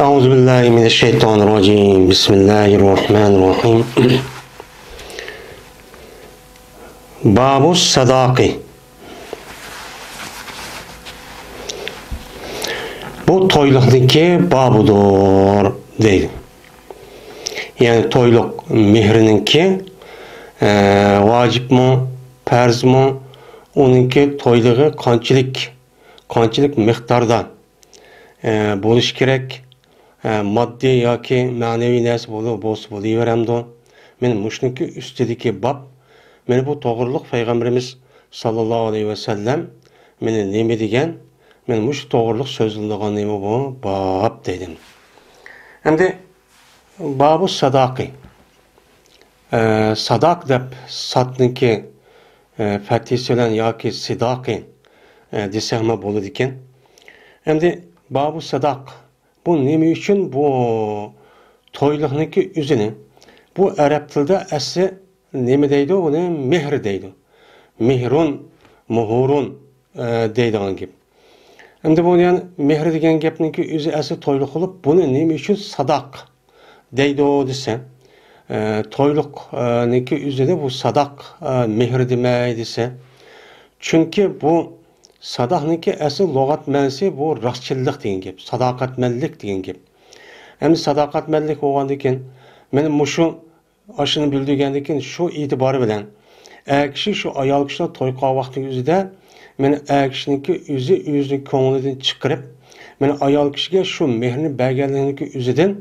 Euzubillahimineşşeytanirracim. Bismillahirrahmanirrahim. Babus sadaki. Bu toyluqdaki babudur deydi. Yani toyluq mehrininki vacip mi, farz mi, onunki toyluğu qanchalik miqdorda bo'lish kerak. Moddiy yoki ma'naviy narsa bo'lsa bo'laveramdi. Men mushniki ustidagi bab, meni bu to'g'riliq payg'ambarimiz sallallohu alayhi vasallam meni nima degan, men mush to'g'riliq so'zlangan nima bu bab dedim. Endi babu sadaqi. Sadaq deb satniki fathisi bilan yoki sidaqi desakmi bo'ladi ekan. Endi babu sadaq. Bu nima uchun bu to'yliqniki o'zini? Bu arab tilida asli nima deydi? Uni mehr deydi. Mehrun, muhurun deydigan gap. Endi bu yani mehr degan gapniki o'zi asli to'yliq qilib, buni nima uchun sadaq deydi desa, to'yliqniki o'zida bu sadaq mehr demay desa, chunki bu sadaqniki asl lug'at ma'nosi bu rostchilik degan gap, sadoqatmanlik degan gap. Endi sadoqatmanlik bo'lgandan keyin men ashuni bildirgandan keyin shu e'tibori bilan kishi shu ayol kishi to'y qilgan vaqti o'zida men kishiniki o'zi ko'nglidan chiqarib, men ayol kishiga shu mehrni berganligi o'zidan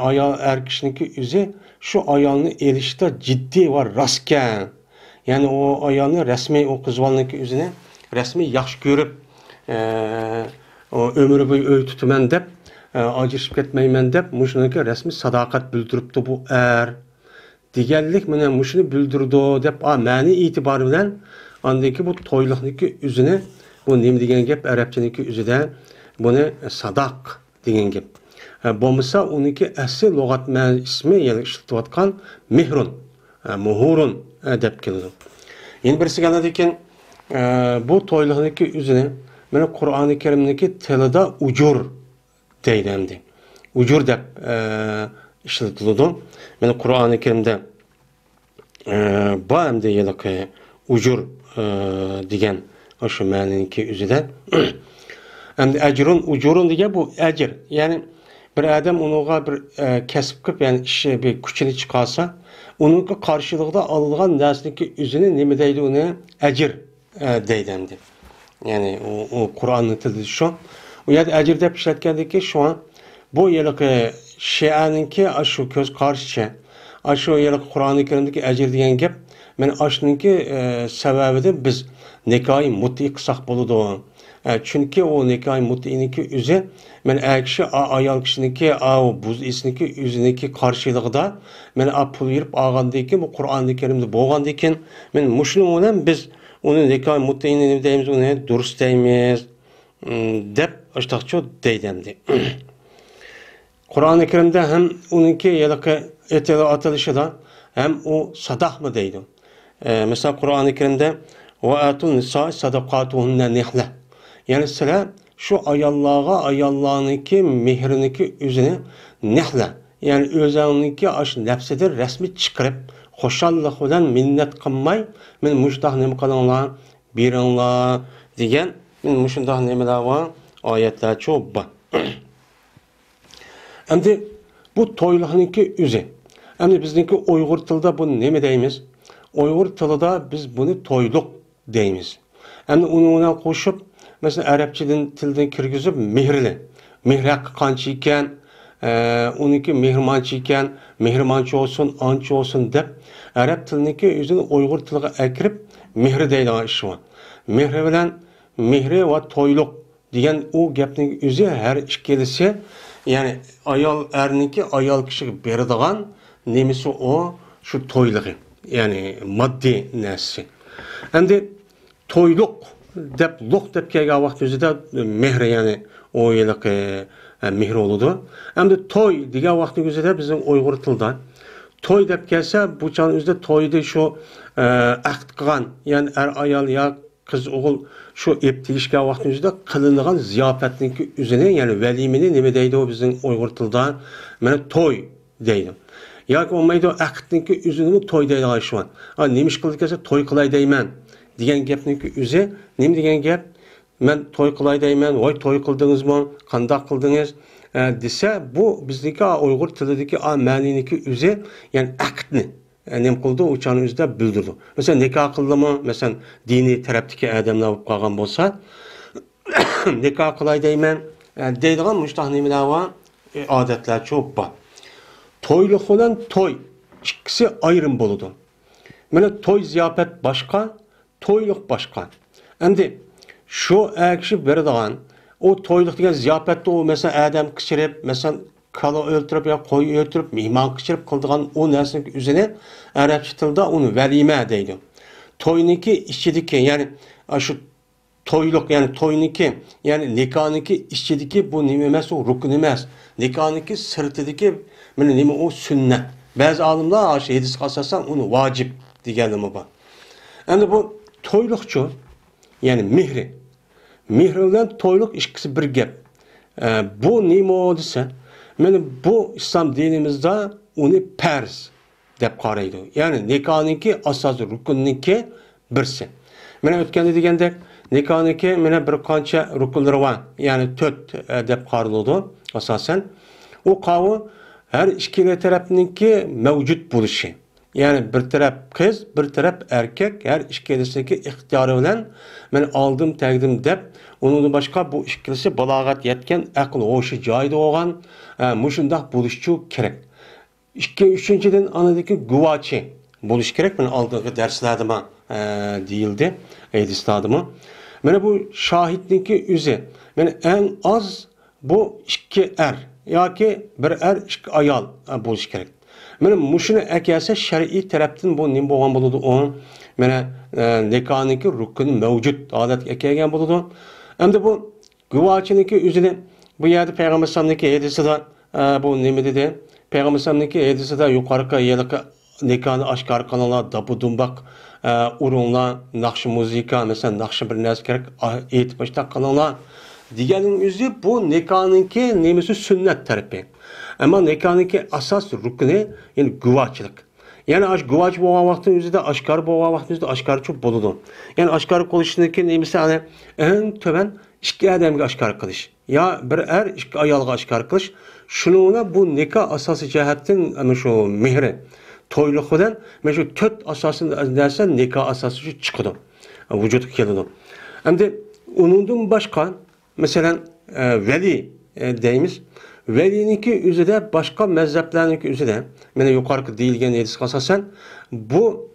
ayol kishiniki o'zi shu ayolni elishda jiddiy va rostkan. Ya'ni o ayolni rasmiy o qizvalniki o'zini rasmiy yaxshi ko'rib, ömür bo'yi uy tutaman deb, ajrashib ketmayman deb, mushuniki rasmiy sadoqat bildiribdi bu deganlik mana mushuni bildirdi deb ma'ni e'tibori bilan andaki bu to'yliqniki o'zini bu nima degan gap arabchaniki o'zida buni sadaq degan gap. Bo'lmasa uniki asl lug'at ma'nosi ismi ya'ni ishlatilayotgan mehrun, muhurun deb keladi. Endi birisiga ekan bu to'yliqniki o'zini mana Qur'oni Karimdagi tilida ujur deyiladi. Ujur deb ishlatiladi. Mana Qur'oni Karimda bu hamda yiliqi ujur degan o'sha ma'noniki o'zida. Endi ajrun, ujurun degan bu ajr. Ya'ni bir odam unuga bir kasb qilib, ya'ni ishi bir kuchini chiqarsa, uning qarshiligida olgan narsaniki o'zini nima deydi, uni ajr deydi. Yani o Kur'an'ın tilidi şu. O yerda ajr deb ishlatgandiki şu an bu yiliqi Shia'ningki shu ko'z qarshicha, shu yiliqi Qur'oni Karimdagi ajr degan gap, men ashuningki sababida biz nikoh mutti qilsak bo'ladi. Chunki o nikoh muttiniki o'zi men kishi ayol kishiniki buz isniki o'ziniki qarshiligida men pul berib olgandan keyin bu Qur'oni Karimda bo'lgandan keyin men mushlim bilan biz uni nikoh mutini deymiz, uni durust deymiz deb ashtaxcho deydi. Qur'oni Karimda ham uniki yiliqi atalishida ham o sadaqmi deydi. Mesela Qur'oni Karimda va atun nisa sadaqatuhunna nihla. Yani sizlar şu ayollarniki mehriniki o'zini nihla, yani o'zingizga ash nafsidir rasmiy chiqarib, xo'shallik bilan minnat qilmay, men mushtaq nima qilinglar, beringlar degan men mushundaq nimalar bor, oyatlar ko'p bor. Endi bu to'yliqniki o'zi. Endi bizniki Uyg'ur tilida buni nima deymiz? Uyg'ur tilida biz buni to'yliq deymiz. Endi uni bilan qo'shib mesela Arapçadan tildan kirgizib mehrli. Mehr haqqi qancha ekan, uniki mehrmanchi ekan, mehrmanchi olsun, ancha olsun deb Arab tiliniki o'zini Uyg'ur tiliga akirib mehri deydigan ish bor. Mehri bilan mehri va to'yliq degan o gapning o'zi har ikkilisi, ya'ni ayol erniki ayol kishiga beradigan nemisi o shu to'ylig'i, ya'ni moddiy narsa. Endi to'yliq deb luq deb kelgan vaqt o'zida mehr, ya'ni o yiliqi mehr bo'ladi. Endi to'y degan vaqt o'zida bizning Uyg'ur tilida to'y deb kelsa, bu chan o'zida to'yda shu aqd qilgan, ya'ni ayol yo kız oğul şu eptigişke vaxtımızda kılınılan ziyafetninki üzerine yani velimini nime deydi o bizim Uygur tilda mana toy deydi. Yoki olmaydi o aqitninki üzünü toy deydi şu an. Ha nemiş qildi desa toy qilay deyman degan gapninki üze nima degan gap? Men toy qilay deyman, voy toy qildingizmi? Qanday qildingiz? Desa bu bizdeki Uygur tilideki ma'niniki üze yani aqitni nem qildi o'chani o'zida bildirdi. Mesela nikah qildimi, mesela diniy tarafdagi odamlar bo'lib qolgan bo'lsa, nikah qilay deyman deydigan mushtaq nimalar bor, odatlar ko'p bor. To'yliq bilan to'y ikkisi ayrim bo'ladi. Mana to'y ziyofat boshqa, to'yliq boshqa. Endi shu akshi beradigan o to'yliq degan ziyofatda o mesela odam kichirib, mesela kalo o'ltirib yo qo'y o'ltirib, mehmon kichirib qildigan o narsaning o'zini arabcha tilda uni valima deydi. To'yniki ichidagi, ya'ni shu to'yliq, ya'ni to'yniki, ya'ni nikohniki ichidagi bu nima emas, u rukn emas. Nikohniki sirtidagi mana nima o sunnat. Ba'zi olimlar shu hadisga asosan uni vojib deganimi bor. Endi bu to'yliqchi, ya'ni mehri. Mehri bilan to'yliq ikkisi bir gap. Bu nima desa, mana bu islom dinimizda uni farz deb qaraydi. Ya'ni nikohniki asosiy rukunniki birsi. Mana o'tganda degandek, nikohniki mana bir qancha rukunlari bor. Ya'ni 4 deb qaraladi asosan. O qavi her ikkala tarafniki mavjud bo'lishi. Yani bir taraf kız, bir taraf erkek, her ikkilisindeki ixtiyarı bilan men aldım, təqdim deb, onun başqa bu ikkilisi balağat yetken, aql hoşu joyida olgan, mushundaq bo'lishchu kerak. Üçüncüden anadaki guvachi bo'lish kerak. Men oldingi darslarda deyildi, hadislarda. Mana bu shahidniki o'zi. Men eng az bu ikki yoki bir ikki ayol bo'lish kerak. Mana mushuni akasa shar'iy tarafdan bu nim bo'lgan bo'ladi. O mana nikohniki rukni mavjud holatga kelgan bo'ladi. Endi bu guvochiniki o'zini bu yerda payg'ambar sallallohu hadisida bu nima dedi? Payg'ambar sallallohu hadisida yuqorqi yiliqi nikohni oshkor qilinglar, dabu dumbaq urunglar, naqshi muzika, masalan naqshi bir narsa kerak, aytib boshqa qilinglar deganing o'zi bu nikohniki nimasi sunnat tarafi. Ama nikohniki asos rukni yani guvohchilik. Yani guvoh bo'lgan vaqtda o'zida oshkor bo'lgan vaqtda oshkorchi bo'ladi. Yani oshkor qilishniki nimasi ana eng to'ban ikki odamga oshkor qilish. Ya bir ikki ayolga oshkor qilish. Shuningla bu nikoh asosiy jihatdan ana shu mehri to'yliq bilan mana shu 4 asosiy narsa nikoh asosi chiqadi. Vujudga keladi. Endi undan boshqa masalan vali deymiz. Veliniki üzerinde başka mezheplerinki üzerinde, yani yukarı deyilgen hadis asasen bu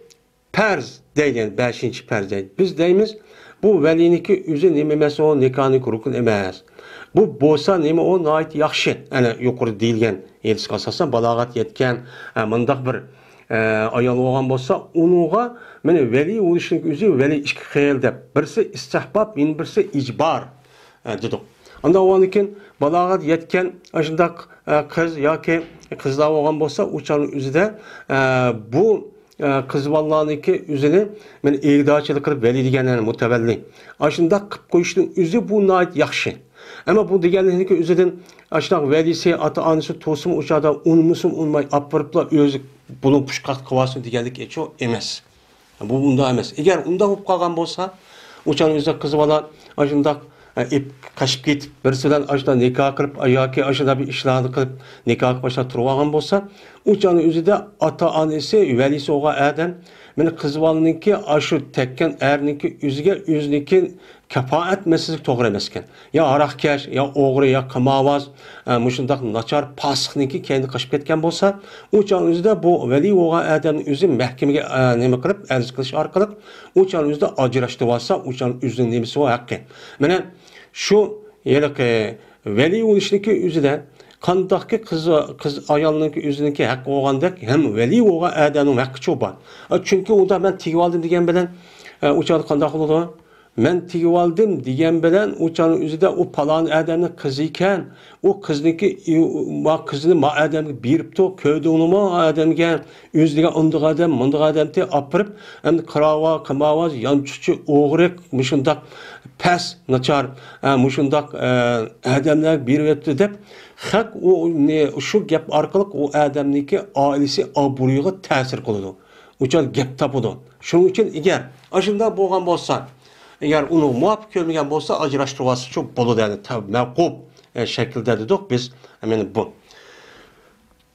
perz deyilgen 5. perz deyil. Biz deyimiz bu veliniki üzerinde nime mesela o nikahniki rukun emez. Bu bolsa nime o nait yaxşı, yani yukarı deyilgen hadis asasen balağat yetken, mındak bir ayol olgan bolsa onuğa meni veli oluşunki üzeri veli iki xeyl deb. Birisi istihbab, birisi icbar dedik. Anda o anıkin balağat yetken aşındak kız yoki qizlar olgan bolsa uçanın üzerinde bu kız vallahniki üzerine men egdachilik qilib veli deganlarni mutavalli. Aşındak qilib qo'yishning o'zi bu nayt yaxshi. Ama bu deganlarniki o'zidan aşındak velisi ata onasi to'sim uçada unmusun unmay apırıpla o'zi bunu pushqat qilvasin deganlik echo emas. Bu bunda emas. Eğer unda bo'lib qolgan bolsa uçanın o'zida qiz bola aşındak qaşıp ketip birisinden aşıda nikah qilib yoki aşıda bir ishlarni qilib nikah başlab turib olgan bo'lsa, uçanın o'zida ata onasi valisi olgan adam meni qiz bolaniki aşı tekkan erniki o'ziga o'ziniki kafoat masalik to'g'ri emas ekan. Ya aroqkash, ya o'g'ri, ya qimavoz, mushundaq nachar fasiqniki kendi qaşıp ketgan bo'lsa, uçanın o'zida bu vali olgan adamning o'zi mahkamaga nima qilib arz qilish orqali uçanın o'zida ajrashtirib olsa, uçanın o'zining nimasi va haqqi. Mana şu yeliqi veli oluşniki o'zida qandaqki qiz ayolniki o'ziniki haqqi bo'lgandek ham veli bo'lgan odamning haqqi bor. Chunki unda men tegib oldim degan bilan o'chadi qandaq bo'ladi? men tigib aldım degan bilan o'chaning o'zida o palon odamning qizi ekan, o qizniki qizini ma odamga beribdi, ko'ydini ma odamga o'ziga undiq odam, mundiq odamni opirib, endi qirova, qimavoz, yonchuchi, o'g'rik, mushundaq pas, nachar, mushundaq odamlar beribdi deb haq shu gap orqali o odamniki oilasi obro'yiga ta'sir qiladi. O'chal gap topadi. Shuning uchun agar ashunday bo'lgan bo'lsa, eğer onu muvaffak görmeyen olsa ajrashtirması çok bolu dedi. Tabi mevkub şekilde dedik biz. Hemen bu.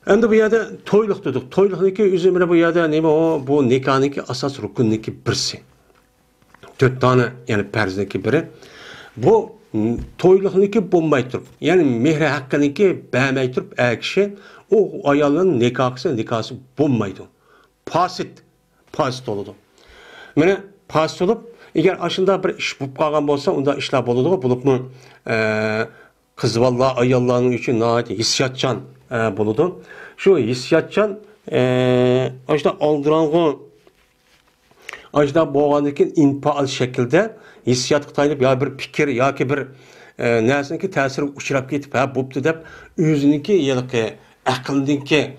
Endi bu yerde toyluk dedik. Toyluk'daki üzümüne bu yerde ne o? Bu nikahındaki asas rukunniki birisi. 4 tane yani perzdeki biri. Bu toyluk'daki bulmay turup. Yani mehre hakkındaki beğenmey turup kişi o ayalının nikahısı bulmaydı. Pasit oldu. Mene pasit olup eğer aşında bir iş bulup kalgan olsa, onda işler buludu. Bulup mu kız valla ayallarının için nahit hissiyatcan buludu. Şu hissiyatcan aşında aldıran aşında boğandakin inpaal şekilde hissiyat kıtaylıp ya bir fikir ya ki bir neresindeki tesiri uçurap gitip buptu dep özününki yılıkı akıldınki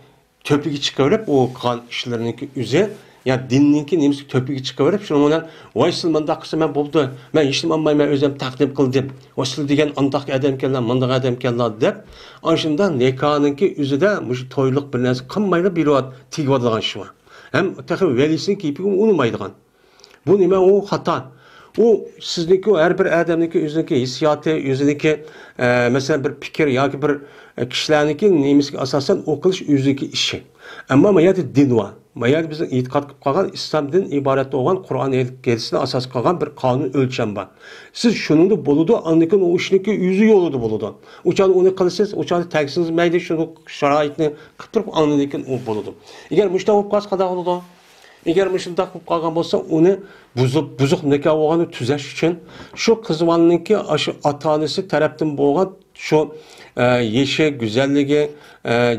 töpüge çıkarıp o kan işlerindeki üze ya dinninki nemisi töpüge çıkarıp şunu ondan vaysıl mındak kısa ben buldu. Ben işlim anmayı ben özüm takdim kıldım. Vaysıl degen andak adam kellan, mandak adam kellan dep. Aşında nekanınki üzüde muş toyluk bir nesi kımmayla bir vaat tigib adılgan şu var. Hem takım velisini kiyip unumaydıgan. Bu nime o hata. O sizdeki o her bir adamdaki yüzündeki hissiyatı, yüzündeki mesela bir fikir ya ki bir kişilerdeki nemisi asasen o kılış yüzündeki işi. Ama mayadi din var. Mayadi bizim itikat kılıp kalan İslam din ibaret olan Kur'an gerisine asas kalan bir kanun ölçem var. Siz şunun da buludu, anlıkın o işindeki yüzü yoludu buludu. Uçan onu kılırsınız, uçan teksiniz meyde şunu şaraitini kıptırıp anlıkın o buludu. Eğer müştahı kas kadar oldu. Eğer müştahı kalgan olsa onu buzuk nikah olanı tüzeş için şu kızvanınki atanesi taraftan boğan şu yeşe, güzelliği,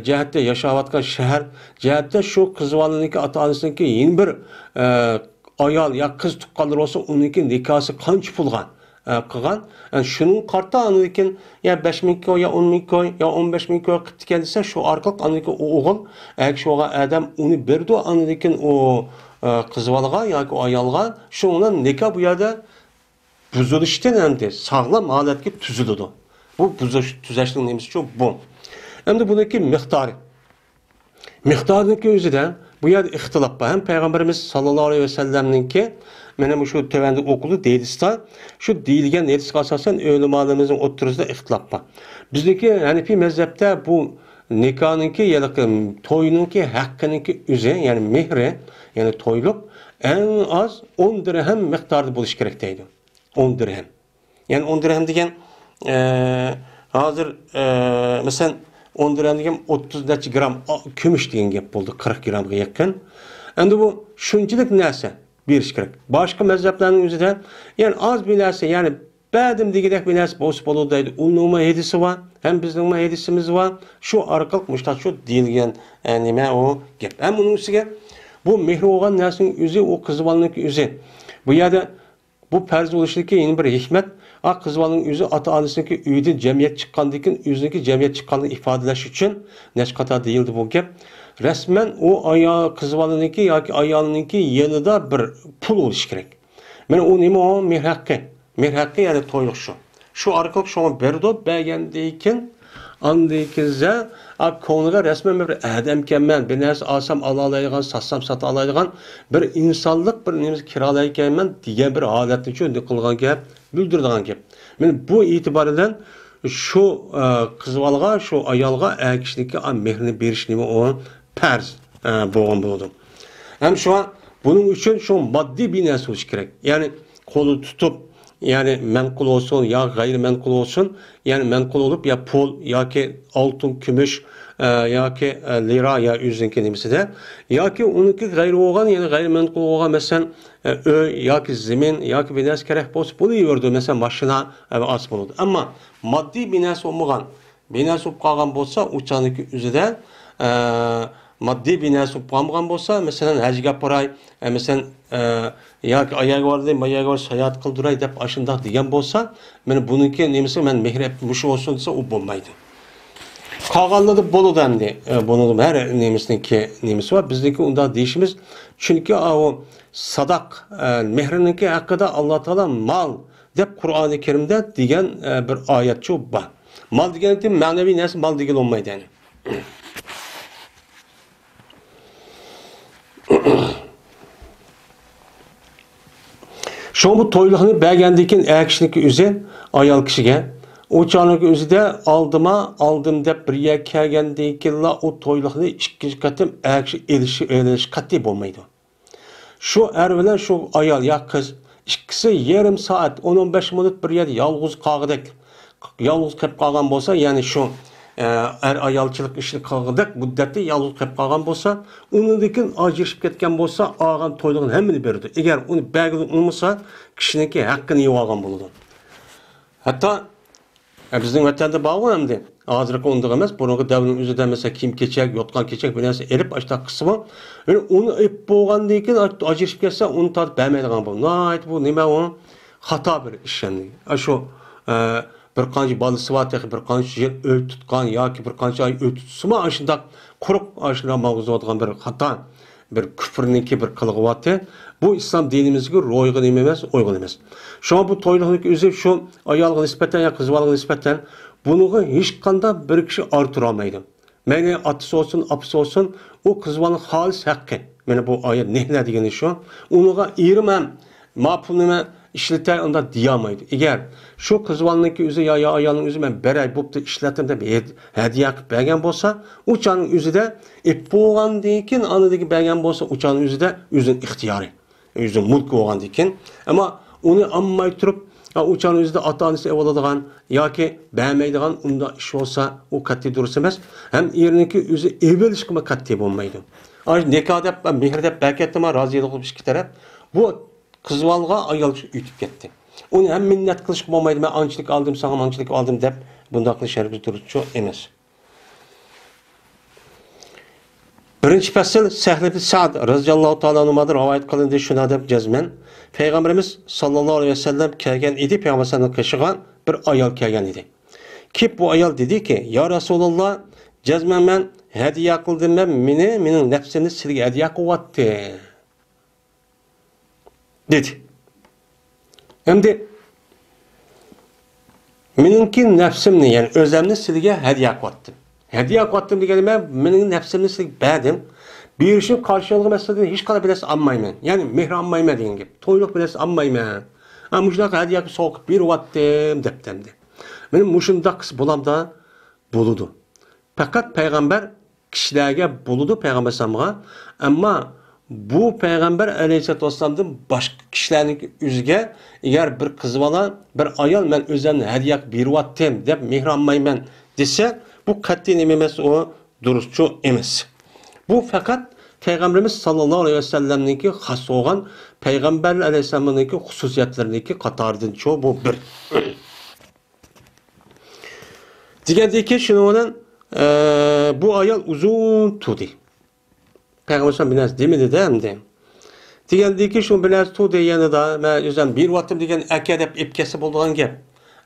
cihette yaşavatkan şehir, cihette şu kızvanınki atanesininki yeni bir ayal ya kız tukkalır olsa onunki nikahı kanç pulgan. Kılgan. Yani şunun kartı anlıkin ya 5.000 koy ya 10.000 koy ya 15.000 koy kıttı kendisi şu arkalık anlıkin o oğul eğer şu adam onu berdi anlıkin o kızvalığa ya ki o ayalga şu onun nikah bu yerde buzuluşten hem de sağlam aletki tüzülüdü. Bu tüzeşliğin nemisi çok bu. Hem de buradaki miktarı. Miktarındaki özü de bu yerde ihtilaf var. Hem Peygamberimiz sallallahu aleyhi ve sellem'ninki benim şu tövende okulu değilse şu değilgen etkisi asasen ölümalarımızın oturusunda ihtilaf var. Bizdeki Hanefi mezhepte bu nikahınki ya da toyununki hakkınınki üze yani mehre yani toyluk en az 10 dirhem miktarda buluş gerekteydi. 10 dirhem. Yani 10 dirhem degen hazır mesela 10 dirhem degen 30 gram kümüş degen gap buldu 40 gramga yakın. Endi bu şunçilik nerse bir iş gerek. Başka mezheplerin üzerinde yani az bir nerse yani Bədim degidek bir nerse boş boludaydı. Onun hedisi var. Hem bizim hedisimiz var. Şu arkalık müştat şu deyilgen nime o gap. Hem bunun üstüge bu mehri olan nersenin yüzü o kızıvalının yüzü. Bu yerde bu perz oluştaki yeni bir hikmet. Kızıvalının yüzü ata ailesindeki üyde cemiyet çıkkandıkin yüzündeki cemiyet çıkkanlığı ifadeleş için neşkata değildi bu gap. Resmen o kızıvalınınki ya ki ayağınınki yanında bir pul oluş gerek. Yani o nime o mehri hakkı. Mehri hakkı yani toyluk şu. Şu arkalık şunu berdo beğendiyken andaykenze konuga resmen bir adamken bir narsa alsam alalaydigan, satsam sata alaydigan bir insanlık bir nemiz kiralayken degan bir holatni cho'ndi qilgan gap, bildirdigan gap. Men bu itibardan şu qizvalga, şu ayolga kishniki mehrini berish nima o farz bo'lgan bo'ldi. Hem şu an bunun için şu maddi bir narsa bo'lish kerak. Yani kolu tutup yani menkul olsun ya gayrimenkul olsun yani menkul olup ya pul ya ki altın, gümüş ya ki lira ya üzünki nemisi de ya ki onunki gayri olgan yani gayrimenkul olgan mesela ya ki zemin ya ki bir nas gerek olsa bunu yiyordu mesela maşına az bulurdu. Ama maddi bir nas olmagan bir nas olup kalgan olsa uçağındaki üzerinde maddi bir narsa bo'lmagan bo'lsa, masalan, hajga boray, masalan, yoki ayaga bordim, ayaga bor sayohat qildiray deb ashundoq degan bo'lsa, mana buniki nemisi men mehr mush olsun desa u bo'lmaydi. Qolganlarda bo'ladi endi. Buni har nemisniki nemisi bor. Bizniki unda deyishimiz, chunki o sadaq mehriniki haqida Alloh taolo mal deb Qur'oni Karimda degan bir oyatchi bor. Mal degani ma'naviy narsa, mal degan olmaydi yani. Şu bu toyluqni bergandan keyin kishiniki o'zi ayol kishiga o çağınki o'zida aldım deb bir yer kelgandan keyin o toyluqni ikkinchi qatim kishi elish qat'iy bo'lmaydi. Şu er bilan şu ayol ya qiz ikkisi yarım saat 10-15 minut bir yerda yolg'iz qolg'idek. Yolg'iz qolib qolgan bo'lsa, ya'ni şu ayolchilik ishini qilg'idek muddatda yolg'iz qolib qolgan bo'lsa, unidan ajrashib ketgan bo'lsa, olgan to'ylig'ini hammani beradi. Agar uni bergan olmasa, kishiniki haqqini yeb olgan bo'ladi. Hatto bizning vatanda bor hamda hozirgi undiq emas, burungi davrning o'zida mesela kiyim-kechak, yotgan kechak bir narsa elib ashta qismi, uni ip bo'lgandan keyin ajrashib ketsa, uni tatib bermaydigan bu. Nayt bu nima u? Xato bir ish endi. Shu bir qancha balasi var, bir qancha yil o'y tutgan yoki bir qancha oy o'y tutsimi, ashundoq quruq ashuna mavzuotgan bir xato, bir kufrniki bir qilg'iyapti. Bu islom dinimizga ro'yg'in emas, uyg'un emas. Shuna bu to'yliqning o'zi shu ayolga nisbatan ya qizlarga nisbatan buniga hech qanday bir kishi orttira olmaydi. Mayli otasi olsin, apasi olsin, u qizlarning xolis haqqi. Mana bu oyat nehla degani shu. Uniga erim ham ma'qul nima ishlatay unda deyamaydi. Agar shu qizlarniki o'zi yo ayolning o'zi men beray bo'pti ishlatim deb hadiya qilib bergan bo'lsa, u chaqning o'zida bo'lgandan keyin anadagi bergan bo'lsa, u chaqning o'zida o'zining ixtiyori, o'zining mulki bo'lgandan keyin, ammo uni ammay turib, u chaqning o'zida ota-onasi oladigan yoki bermaydigan unda ish bo'lsa, u qat'iy durust emas. Ham erniki o'zi evilishga qat'iy bo'lmaydi. Nikoh deb, mehr deb berkatma rozilik qilib ikki taraf. Bu qizvalga ayol ütüp ketdi. Onu hem minnet qilish bo'lmaydi. Men anchilik aldım, sana anchilik aldım deb bunda qilish shar'iy durustchu emas. Birinchi fasl Sahl ibn Sa'd radhiyallohu ta'ala anhudan rivoyat qilindi shuna deb jazman. Payg'ambarimiz sallallohu alayhi vasallam kelgan edi, payg'ambarning qishiga bir ayol kelgan edi. Ki bu ayol dedi ki, "Ya Rasululloh, jazman men hadiya qildim, mening nafsimni sizga hadiya qilyapti." dedi. Endi meningki nafsimni, yani o'zimni sizga hadiya qilyaptim. Hadiya qilyaptim degani mening nafsimni sizga berdim. Berishim qarshiligi masalada hech qanday bilasiz olmayman. Ya'ni mehr olmayman degan gap. To'yliq bilasiz olmayman. Ana shunaqa hadiya so'qib beryaptim debdi. Men mushundaq bo'lamda bo'ludi. Faqat payg'ambar kishilarga bo'ludi payg'ambar samga, ammo bu payg'ambar alayhisolatu vasallamdan boshqa kishilarning o'ziga agar bir qiz bola, bir ayol men o'zimni hadiya beryaptim deb mehr olmayman desa, bu qat'iy nima emas, o durustchu emas. Bu faqat payg'ambarimiz sallallohu alayhi vasallamniki xos bo'lgan payg'ambar alayhisolamniki xususiyatlariniki qatoridan cho bu bir. Degandiki shuni bilan bu ayol uzun turdi. Payg'ambar binas demedi de hamdi. Degandiki shu binas turdi yanida men o'zim beryaptim degan aka deb epkasi bo'lgan gap.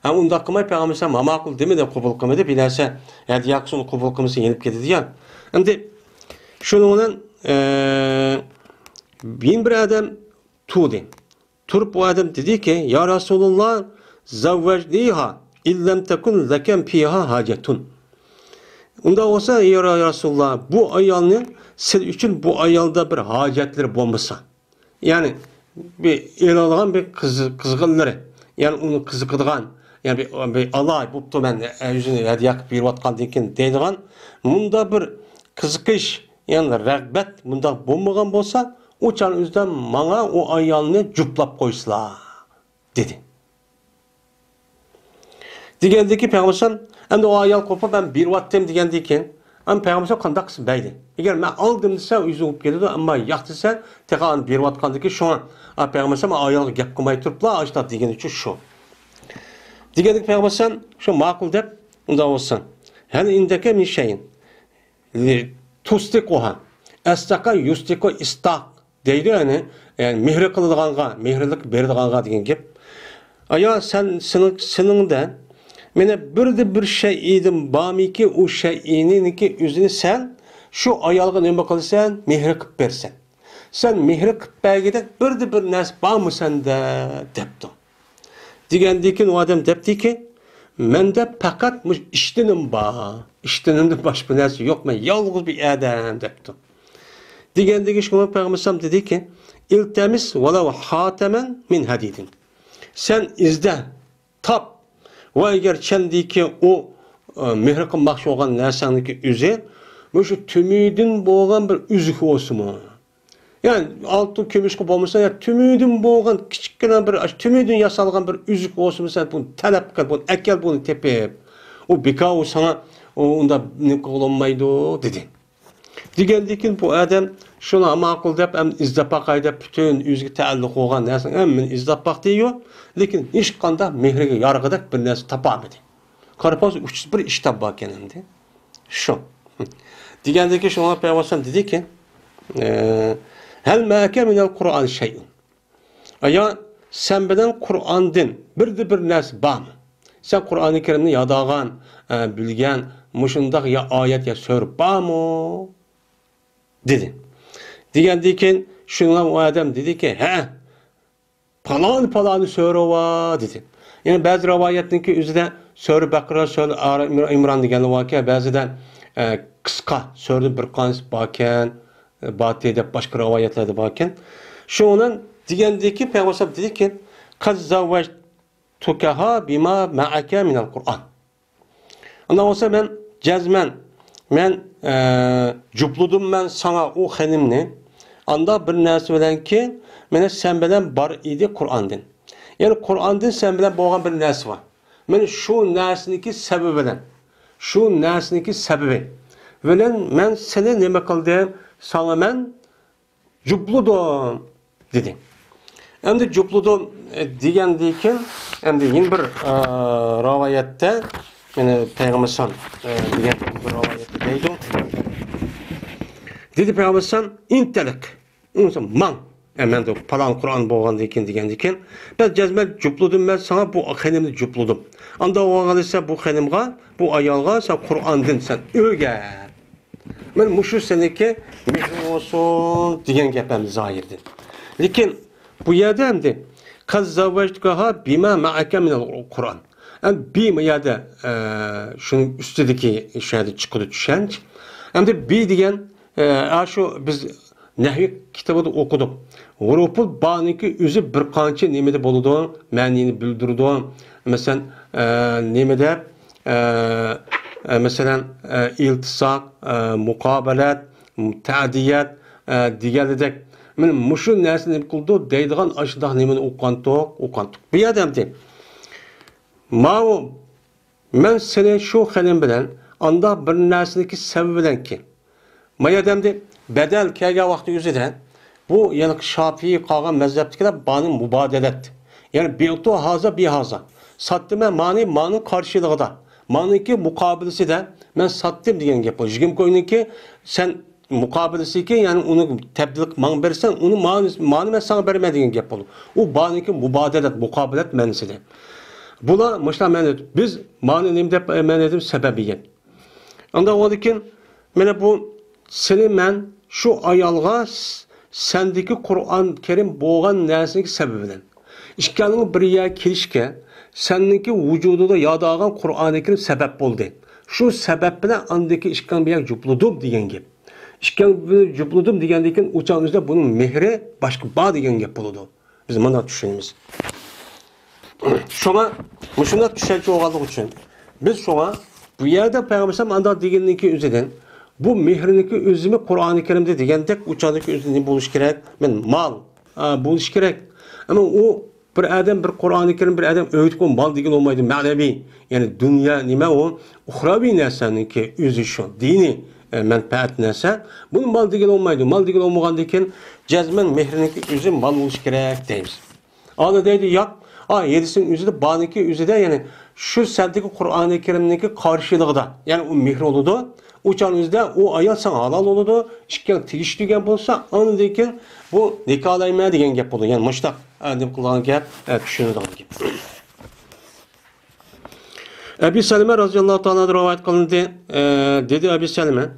Ha unda qilmay payg'ambar ma'qul demedi, qabul qilmadi, bilasa hadiya qilsin qabul qilmasa yenib ketadi degan. Endi shuni bilan bir adam turdi. Turib bu adam dediki, "Ya Rasululloh, zavvajniha illam takun zakam fiha hajatun." Unda olsa, "Ya Rasululloh, bu ayolni siz uchun bu ayolda bir hojatlar bo'lmasa, ya'ni bir e'lonlagan bir qizg'inlari, ya'ni uni qiziqadigan, ya'ni bir alay bo'pti men o'zini hadiya qilib berayotgandan keyin deydigan, bunda bir qiziqish, ya'ni rag'bat bunda bo'lmagan bo'lsa, u chal o'zidan menga o ayolni juplab qo'ysizlar" dedi. Degandiki payg'ambar endi o ayol qo'pib men beryaptim degandan keyin ama payg'ambar qanday qilsin deydi. Agar men oldim desa o'zi o'lib ketadi, ammo yo'q desa teqan beryaptgandiki shu payg'ambar ayolga gap qilmay turiblar, ashta degani uchun shu. Degandiki payg'ambar shu ma'qul deb unda olsin. Hal indaka min shayin. Tusdiquha. Astaka yusdiqu istaq deydi yani mehri qiladiganға, mehrilik beradiganға degan gap. Aya seningde mene bir şey edim bamiki o şeyiniki üzünü sen şu ayalga nima qilsan, mehri qilib bersan. Sen mehri qilib bergide bir narsa bormi senda debdi. Degandan o adam debdiki, mende faqat ishtinim bor. İştinimde başka narsa yo'q, men yolg'iz bir adam debdi. Degandan shuni Payg'ambar dedi ki, iltamis walau hataman min hadidin. Sen izle, tap ve eğer kendiki o mehri qilmoqchi bo'lgan narsaniki o'zi shu tümüdün bo'lgan bir üzük olsun mu? Yani altın kömüşkü bo'lmasa, ya tümüdün bo'lgan kichkina bir tümüdün yasalgan bir üzük olsun sen bunu talep qil, bunu akel bunu tepip o bekavu sana onda ne qilolmaydi dedi. Degandan bu adam şuna ma'qul deb ham izlab baqay deb bütün o'ziga taalluq bo'lgan narsani hamma izlab baqdiyu, lekin hech qanday mehriga yarg'idak bir narsa topolmadi. Qarapos 301 ish topib endi. Shu. Degandan shuna Payg'ambar dedi ki, hal ma'aka minal Qur'an shay'un. Aya sen bilan Qur'ondan bir narsa bormi? Sen Qur'oni Karimni yodag'an, bilgan, mushundaq ya oyat ya so'r bormi? Dedi. Degandan keyin shundan o adam dedi ki, ha, palani so'ri var dedi. Yani bazı rivayetninki o'zida so'ri Baqara, so'ri İmran degan voqea, ba'zida qisqa so'ri bir qancha borkan, Batı deb boshqa rivoyatlarda borkan. Shundan degandan keyin Payg'ambar dedi ki, qad zawajtukaha bima ma'aka min al-Qur'an. Ondan olsa men jazman men cupludım ben sana o xanimni. Anda bir narsa bilan ki mene sen bilan bar idi Qur'ondan. Yani Qur'ondan sen bilan bo'lgan bir narsa var. Men şu narsaniki sababi bilan men seni nima qildim? Sana men cupludim dedi. Endi cupludim degandan keyin endi yeni bir rivayette yani Peygamber degan bir rivayette deydi. Dedi Peygamber intelek. Unsa man. Hemen de falan Kur'an bo'lgandan keyin degandan keyin ben jazman cupludim ben sana bu xanimni cupludim. Anda o'g'ilsa bu xanimga, bu ayolga sen Qur'ondan sen o'rgan. Men mushu seniki mehr olsun degan gapim zohirdi. Lekin bu yerda endi qazzavajtuha bima ma'aka min al-Qur'an. Yani bir yerde şunun üstündeki şeyde çıkıdı düşenç. Hem de bir diyen şu biz Nehvi kitabını okuduk. Grupul bağınki üzü bir kançı nemede buludu, mənini bildirdi. Mesela nemede mesela iltisak, mukabelet, ta'diyet diğerledek. Men muşu nesini kıldı deydiğen aşıdaq nemeni okantık. Bir yerde de Ma'u men seni şu xanim bilen anda bir narsaniki sebebi bilen ki mayadamda bedel kelgan vaqti o'zida bu yani Şafii qolgan mazhabdagilar bani mubodalat. Yani bi'tu haza bi haza. Satdima ma'ni qarshiligida. Ma'niki muqobilisida men satdim degan gap bor. Jigim ko'yniki sen muqobilisiki yani uni tabdilik man bersan uni ma'ni men sana berma degan gap bor. U ba'niki mubodalat, muqobilat ma'nisida. Bula muşla biz mani nimde men dedim sebebiye. Anda o dikin mene bu seni men şu ayalga sendeki Kur'an Kerim boğan nersinki sebebinden. İşkanın bir yer kelişke sendeki vücududa yadağan Kur'an Kerim sebep oldu. Şu sebeple andaki işkan bir yer cupludum diyen gibi. İşkan cupludum diyen dikin uçağınızda bunun mehri başka bağ diyen gibi oldu. Biz mana düşünümüz. Şuna muşuna düşerçi olganlık için biz şuna bu yerde Peygamber anda degeniki üzerinden bu mehriniki özümü Kur'an-ı Kerim'de degendek uçağındaki özünü buluş gerek. Men mal buluş gerek. Ama o bir adam bir Kur'an-ı Kerim bir adam öğütüp mal degen olmaydı manevi. Yani dünya nime o uhravi nersaniki özü şu dini menfaat nersa. Bunun mal degen olmaydı. Mal degen olmagandan keyin jazman mehriniki özü mal buluş gerek deymiz. Ana deydi yok. Yedisinin üzerinde, bağınki üzerinde yani şu sendeki Kur'an-ı Kerim'deki karşılığında yani o mehr oludu. Uçağınızda o ayol sana halal oludu. İşken tegiş degan bolsa, anıdaki bu nikahlayma degan gap boldu. Yani muştaq deb qilgan gap tushunadigan gap. Ebu Selime radıyallahu ta'ala rivayet kılındı. Dedi Ebu Selime,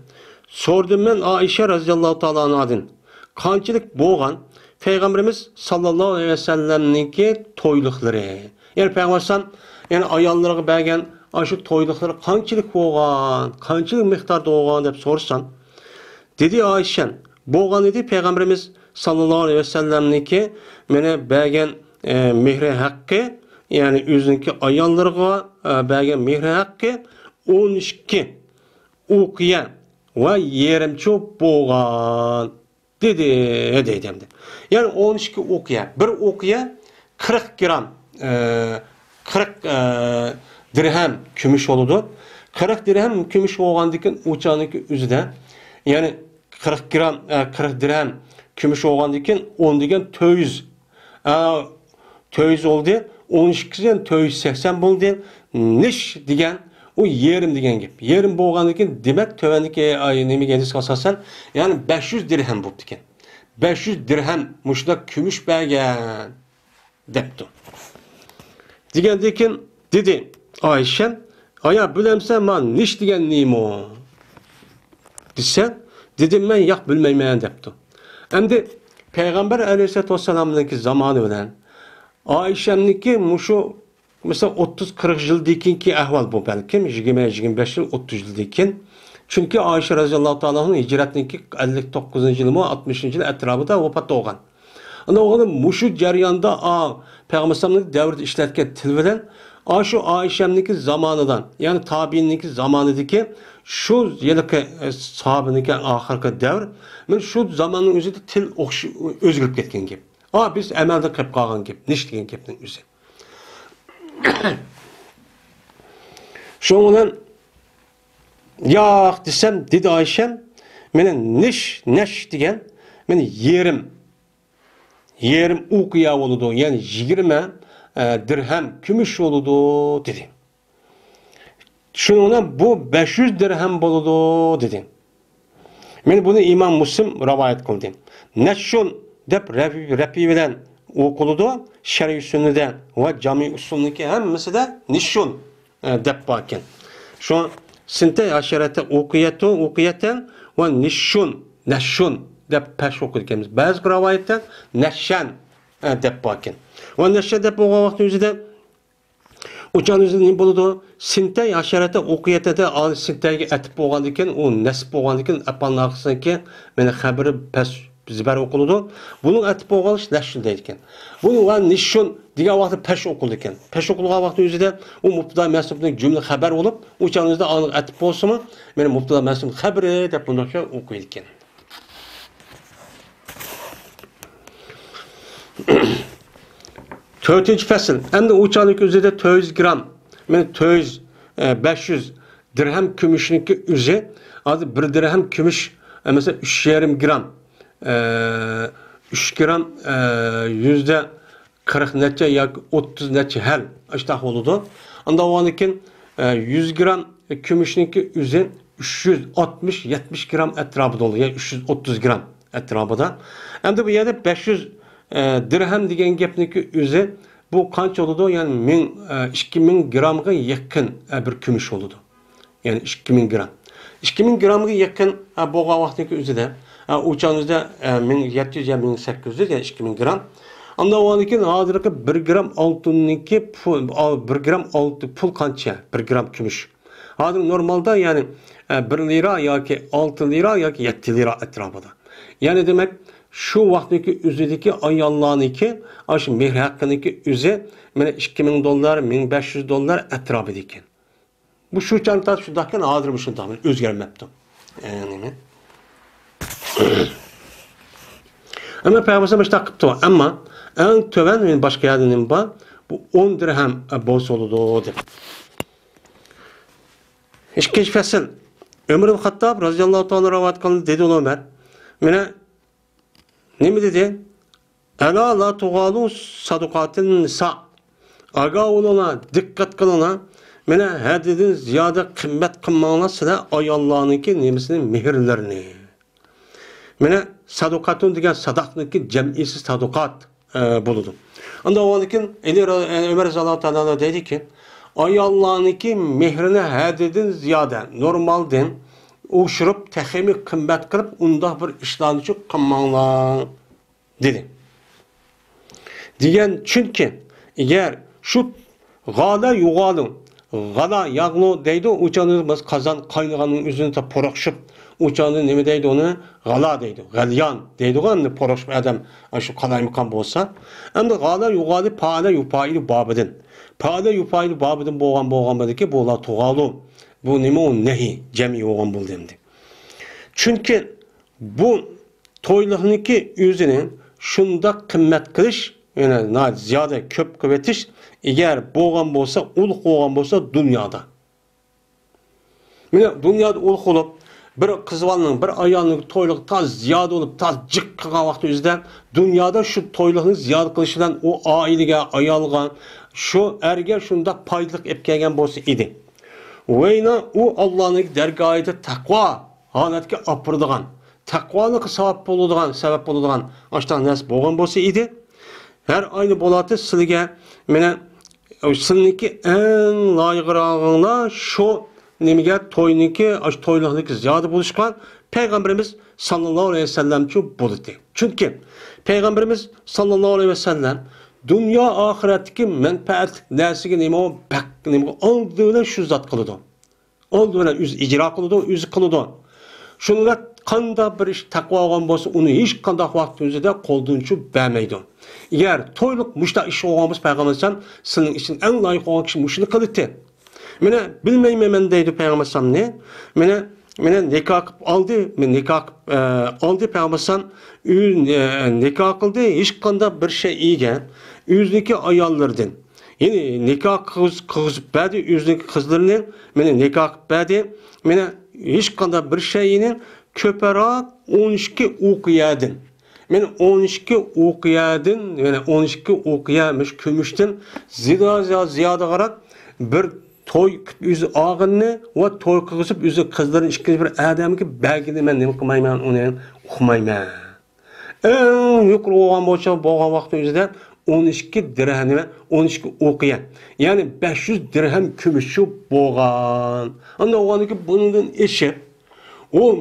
sordum ben Aişe radıyallahu ta'ala anh'dan. Qanchalik bo'lgan Peygamberimiz sallallahu aleyhi ve sellem'ninki toyluqları. Yani Peygamber yani ayollarga bergan shu toyluqları qanchalik bo'lgan, qanchalik miqdorda bo'lgan deb so'rasam, dedi Aişe, bo'lgan edi Peygamberimiz sallallahu aleyhi ve sellem'ninki meni bergan mehri haqqi, yani o'ziniki ayollarga bergan mehri haqqi 12 uqiya va yerimcha bo'lgan dedi. Yani 12 uqiya. Bir uqiya 40 gram 40 dirhem kümüş oludu. 40 dirhem kümüş olgandikin uçağındaki üzüde. Yani 40 gram 40 dirhem kümüş olgandikin 10 degen 200 200 oldu. 12'den 280 buldu. Niş degen o yerim degen gap. Yerim bolgandikin demek tövendeki nemi geldiğiniz asasen yani 500 dirhem buldu diken. 500 dirhem muşda kümüş bergen depti. Digendikin dedi Ayşe, aya bilemsen man niş degen neyim o? Desen, dedim ben yak bilmeymeyen depti. Hem de Peygamber Aleyhisselatü Vesselam'daki zamanı bilen Ayşe'mdeki muşu mesela 30-40 yıldikinki ahval bu belki 20-25 yıl 30 yıldikin. Çünkü Ayşe radıyallahu ta'ala'nın hicretindeki 59. yılı mı 60. yılı etrafında vefat olgan. Ana oğlum muşu ceryanında Peygamber Aleyhisselam'daki devrde işlerken tilveden şu Ayşe'mdeki zamanıdan yani tabiindeki zamanıdaki şu yılki sahabindeki ahirki devr men şu zamanın özünde til özgürüp ketken gibi. Biz emelde kıp kalgan gibi. Niş degen gepnin özü. Şoňundan yak desem dedi Ayşem menen neş degen meni yerim uqiya boludu. Yani 20 dirhem kümüş boludu dedi. Şoňundan bu 500 dirhem boludu dedi. Men bunu İmam Müslim rivayet kıldı. Neşşun dep rapi bilen okuludu. Şer'i sünnede ve cami usulündeki hemmesi de nişşun dep bakin. Şu an sinte aşirete okuyeten ve neşşun dep peş okudukemiz. Bazı rivayette neşşen dep bakin. Ve neşşen dep oğa vakti yüzüde uçan yüzüde ne buludu? Sinte aşirete okuyetede al sintegi etip oğan diken o nesip oğan diken apanın arkasındaki ki meni haberi pes zibar okuludu. Bunun etip oğalış neşşin deydiken. Bunun var nişşun diğer vakti peş okuldu iken. Peş okuluğa vakti yüzüde o mubtada mensubunun cümle haber olup uçağınızda anlık etip olsun mu? Benim mubtada mensubun haberi de bundan sonra okuydu iken. Dördüncü fasıl. Hem de uçağındaki üzerinde 200 gram. Yani 500 dirhem kümüşünki üzeri. Adı bir dirhem kümüş mesela 3,5 gram. 3 gram %40 neçe ya 30 neçe hel işte oldu. Anda o anıkin 100 gram kümüşünki üzeri 360-70 gram etrafında oluyor. Yani 330 gram etrafında. Hem de bu yerde 500 dirhem degen gepniki üzeri bu kanç oldu? Yani 2000 gramga yakın bir kümüş oldu. Yani 2000 gram. 2000 gramga yakın boğa vaktiki üzeri uçağınızda 1700 ya 1800 ya 2000 gram. Anda o anıkin hazırki 1 gram altınınki 1 gram altın pul kança 1 gram kümüş. Hazır normalde yani 1 lira ya ki 6 lira ya ki 7 lira etrafında. Yani demek şu vaktiki üzerindeki ayarlarınki aşı mehr hakkındaki üze 2000 dolar 1500 dolar etrafındaki. Bu şu çanta şu dakken hazır bu şu tamamen özgermepti. Yani ama Peygamber başta kıptı. Ama en töven başka yerden var. Bu 10 dirhem bol oldu dedi. İkinci fasıl. Ömer bin Hattab radıyallahu ta'ala rivayet kıldı dedi Ömer. Mene ne mi dedi? Ela la tugalu sadukatin nisa. Aga olana, dikkat kılana, mene hadidin ziyade kıymet kılmağına sizler ayallarınki nemesinin mehirlerini. Mene sadokatun degan sadaqniki jam'isiz sadoqat buludu. Anda oğanıkin Ömer Zalal Tanrı dedi ki, ayallarınki mehrini hadidin ziyade normalden uçurup tehimi kıymet kılıp unda bir işlanıcı kılmağına dedi. Diyen çünkü eğer şu gala yuğalın, gala yağlı deydi, uçanımız kazan kaynağının üzerinde porokşup, uçanın nemi deydi onu? Gala deydi, galyan deydi o anı porokşup adam şu kalaymakan bolsa. Hem de gala yuğalı paala yupaylı babıdın. Paala yupaylı babıdın boğan dedi ki, boğla tuğalı. Bu nemi o nehi, cemi yoğan bul demdi. Çünkü bu toylığınki yüzünün şunda kıymet kılış, yani ziyade köp kuvvetiş, eğer boğan bolsa, uluq boğan bolsa dünyada. Mine dünyada uluq olup, bir kızvalının, bir ayağının toyluq taz ziyade olup, taz cık kılan vaxtı yüzden, dünyada şu toyluğunu ziyade kılışıdan o ailige, ayalgan, şu erge şunda paylık epkegen bolsa idi. Veyna o Allah'ın dergahide takva halatki apırdıgan, takvalık sebep boluduğan açtan nes boğan bolsa idi. Her aynı bolatı sizge mene sizniki en layıqrağına şu nemige toyniki aş toyluqniki ziyade buluşkan Peygamberimiz sallallahu aleyhi ve sellem şu buludu. Çünkü Peygamberimiz sallallahu aleyhi ve sellem dünya ahiretteki menfaat nesigi nemi o bak nemi olduğuna şu zat kılıdı. Olduğuna yüz icra kılıdı, yüz kılıdı. Şunu da kanda bir iş takva olan bolsa onu hiç kanda vaqt özüde qoldunçu vermeydi. Eğer toyluq muşta iş olğanımız Peygamberimiz senin için en layık olan kişi muşunu kılıdı. Mene bilmeyim men deydi Peygamberimiz ne? Mene nikah aldı, aldı Peygamberimiz nikah kıldı, hiç kanda bir şey iyice yüzdeki ayallardan. Yani nikah kız bədi yüzdeki kızlarının mene nikah bədi mene hiç kanda bir şeyini köperak 12 okuyadın. Men 12 okuyadın, yani 12 okuyamış kümüşten ziyade qarak bir toy yüzü ağını ve toy kızıp yüzü kızların işkili bir adamı ki belki de men nemi kılmayman onu okumayman. En yukarı olan boğan vaxtı yüzüden 12 dirhem ve 12 okuyan. Yani 500 dirhem kümüşü boğan. Anda oğanı ki bunun eşi o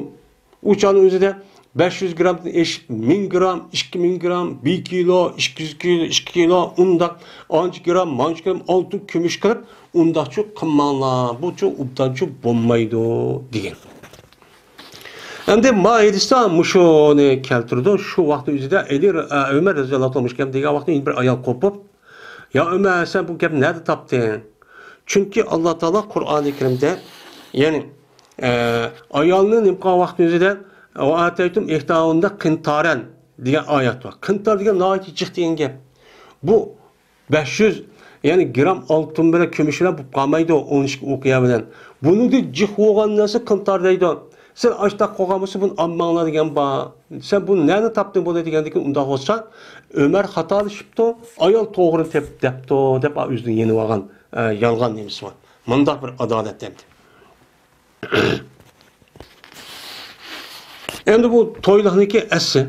uçağın özü de 500 gram eş 1000 gram, 2000 gram, 1 kilo, 200 kilo, 2 kilo, unda 10 gram, 10 gram altın kümüş kılıp unda çok kımmanla, bu çok ubdan çok bombaydı diyen. Hem de Maidistan muşunu keltirdi. Şu vakti üzerinde Ömer Reziyallahu anh'ken diye vakti bir ayal kopup ya Ömer sen bu gep nerede taptın? Çünkü Allah Teala Kur'an-ı Kerim'de yani ayalının imkan vakti üzerinde o ataytum ihtaunda kıntaren diye ayet var. Kıntar diye naiti çıktı diyen gep. Bu 500 yani gram altın böyle kümüşüne bu kalmaydı o 12 okuyabilen. Bunu da cih oğan nasıl kıntardaydı? Sen açta koğamısı bunu ammanla degen ba. Sen bunu nerede taptın bu dediğindeki unda olsa Ömer hatalı çıktı. Ayal doğru depti dep üzdün yeni vagan yalgan neymiş var. Manda bir adalet demdi. Endi bu toylığınki esi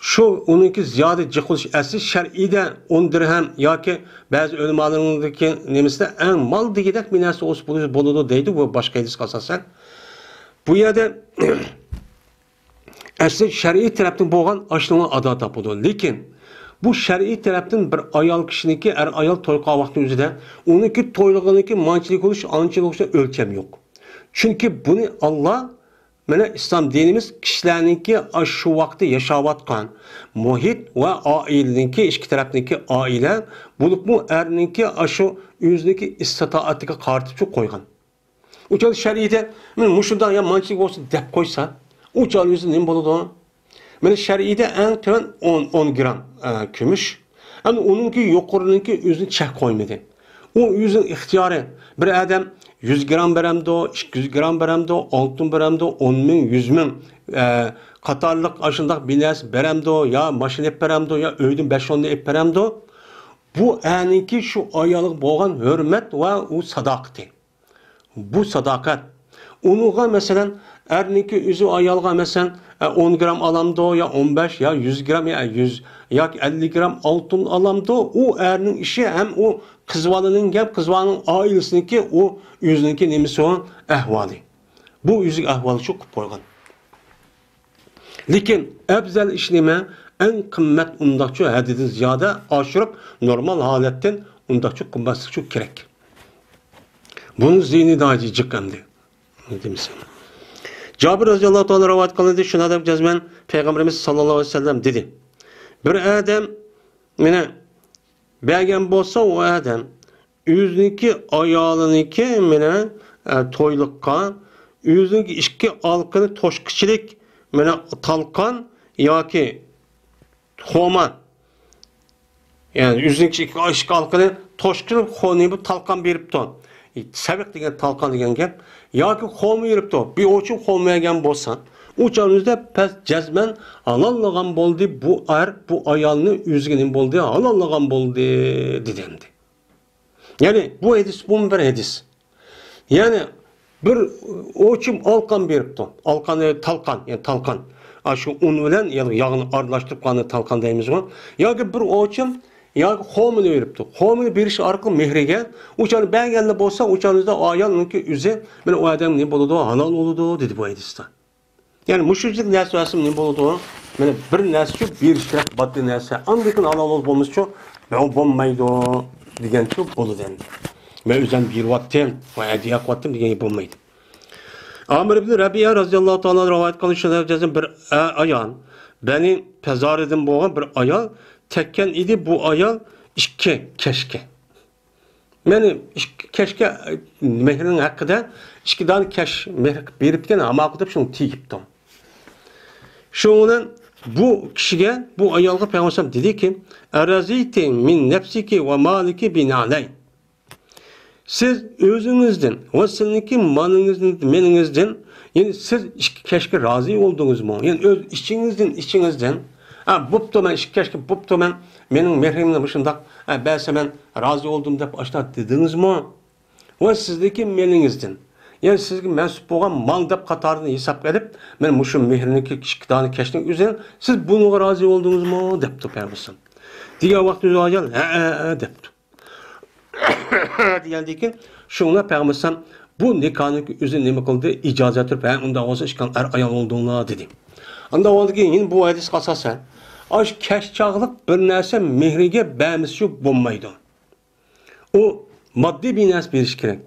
şu onunki ziyade cıkılış esi şer'ide 10 dirhem ya ki bazı ölümalarındaki nemizde en mal digidek minası olsun buludu deydi bu başka hadis kasasen. Bu yerde esi şer'i taraftan boğan aşılığına adı tapıdı. Lekin bu şer'i taraftan bir ayal kişiniki ayal toyqa vakti üzerinde onunki toylığınki mançilik oluş ançilik oluşta ölçem yok. Çünkü bunu Allah Mene İslam dinimiz kişilerinki şu vakti yaşavatkan muhit ve aileninki iki tarafındaki aile bulup mu erninki şu yüzdeki istitaatike kartı çok koygan. Uçalı şer'ide men muşundan ya mançilik olsun dep koysa uçalı yüzü ne buludu? Men şer'ide en töven 10 gram kümüş. Yani onunki yukarınınki yüzünü çek koymadı. O yüzün ihtiyarı bir adam 100 gram beremdo, 200 gram beremdo, altın beremdo, 10 bin, 100 bin katarlık aşındak bines beremdo, ya maşin ep beremdo, ya öydün 5-10'da ep beremdo. Bu əninki şu ayalık boğan hürmet ve o sadaqati. Bu sadakat. Onuğa mesela erninki üzü ayalığa mesela 10 gram alamdı ya 15 ya 100 gram ya 100 ya 50 gram altın alamdı. O ernin işi hem o kızvalının gap kızvalının ailesindeki o yüzündeki nemisi olan ehvali. Bu yüzük ehvali çok koygan. Lekin ebzel işleme en kımmet undakçı hadidin ziyade aşırıp normal haletten undakçı kımmetlik çok gerek. Bunun zihni daha ciddi. Demişsin. Cabir radıyallahu ta'ala rivayet kılındı. Şuna da cezmen Peygamberimiz sallallahu aleyhi ve sellem dedi. Bir adam mene beğen bolsa o adam yüzünki ayağınınki mene toylukka yüzünki işki alkını toşkıçılık mene talkan ya ki xoma yani yüzünki işki alkını toşkıçılık xoni bu talkan berip ton. Sebek degan talkan degan gap yoki xo'mi yuribdi. Bir o'chib xo'magan bo'lsan, o'chanizda past jazman halollagan bo'ldi bu ayolni o'ziga nima bo'ldi? Halollagan bo'ldi dedendi. Ya'ni bu hadis bu bir hadis. Ya'ni bir o'chim alqan beribdi. Alqani talqan, ya'ni talqan. Shu un bilan yog'ni aralashtirib qani talqan deymiz-ku. Yoki bir o'chim ya xomini veripti. Xomini beriş arqılı mehriga, uçanı bəgənli bolsa, uçanızda ayalınki üzü, belə o adam ne boludu, halal oludu, dedi bu hadisdə. Yani müşriklik nəsvəsim ne boludu, belə bir nəsçü bir şirək batlı nəsə, andikin halal olup olmuş ço, və o bommaydı, degen ço bolu dendi. Ve üzən bir vattim, və ədiyak vattim degen bommaydı. Amir ibn Rabi'a razıyallahu ta'ala rivayet kılışında bir ayan, beni pezar edin boğan bir ayan, tekken idi bu ayal işke keşke. Yani keşke mehrinin hakkında işkiden keş mehr beripken ama kıtıp şunu tiyiptim. Şunun bu kişiye bu ayalga Peygamber dedi ki eraziti min nefsiki ve maliki binaley. Siz özünüzden ve sizinki malınızdan meninizden yani siz keşke razı oldunuz mu? Yani öz işinizden buptu ben keşke buptu ben benim mehrimle başında belki ben razı oldum deyip aşağı dediniz mi? O sizdeki melinizden. Yani sizge mensup olan mal deyip katarını hesap edip ben muşum mehriniki kişikdanı keşkin üzerine siz bunu razı oldunuz mu? Deyipti Peygamber. Diğer vakti üzere gel deyipti. Diyeldikin şuna Peygamber bu nikahın üzerine ne kıldı? İcazet verip ben onda olsa işkan ayal olduğuna dedi. Anda oldu ki yine bu hadis kasasen aş keşçağlık bir nerse mehrige bəmisi şu bulmaydı. O maddi bir nerse bir iş gerek.